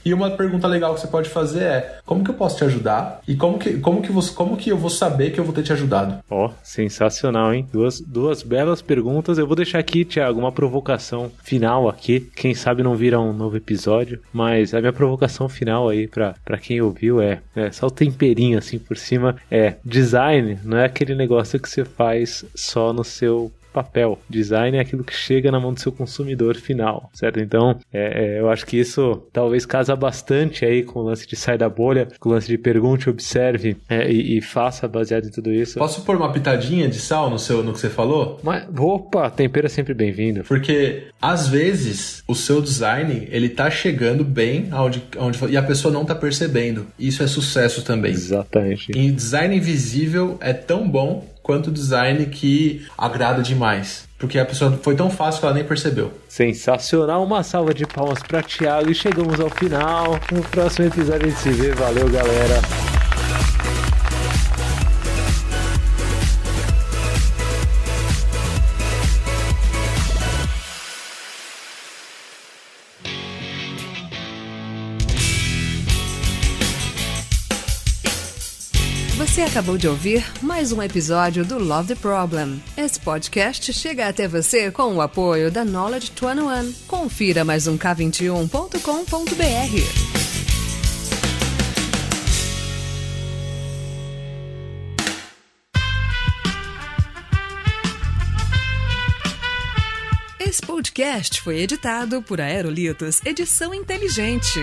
E uma pergunta legal que você pode fazer é: como que eu posso te ajudar? E como que eu vou saber que eu vou ter te ajudado? Ó, sensacional, hein? Duas belas perguntas. Eu vou deixar aqui, Thiago, uma provocação final aqui. Quem sabe não vira um novo episódio, mas a minha provocação final aí pra quem ouviu é só o temperinho assim por cima. Design não é aquele negócio que você faz só no seu papel. Design é aquilo que chega na mão do seu consumidor final, certo? Então, eu acho que isso talvez casa bastante aí com o lance de sair da bolha, com o lance de pergunte, observe e faça baseado em tudo isso. Posso pôr uma pitadinha de sal no que você falou? Mas, opa, tempero é sempre bem-vindo. Porque, às vezes, o seu design, ele tá chegando bem onde e a pessoa não tá percebendo. Isso é sucesso também. Exatamente. E design invisível é tão bom quanto design que agrada demais. Porque a pessoa foi tão fácil que ela nem percebeu. Sensacional, uma salva de palmas para Thiago e chegamos ao final. No próximo episódio a gente se vê. Valeu, galera. Você acabou de ouvir mais um episódio do Love the Problem. Esse podcast chega até você com o apoio da Knowledge 21. Confira mais um K21.com.br. Esse podcast foi editado por Aerolitos Edição Inteligente.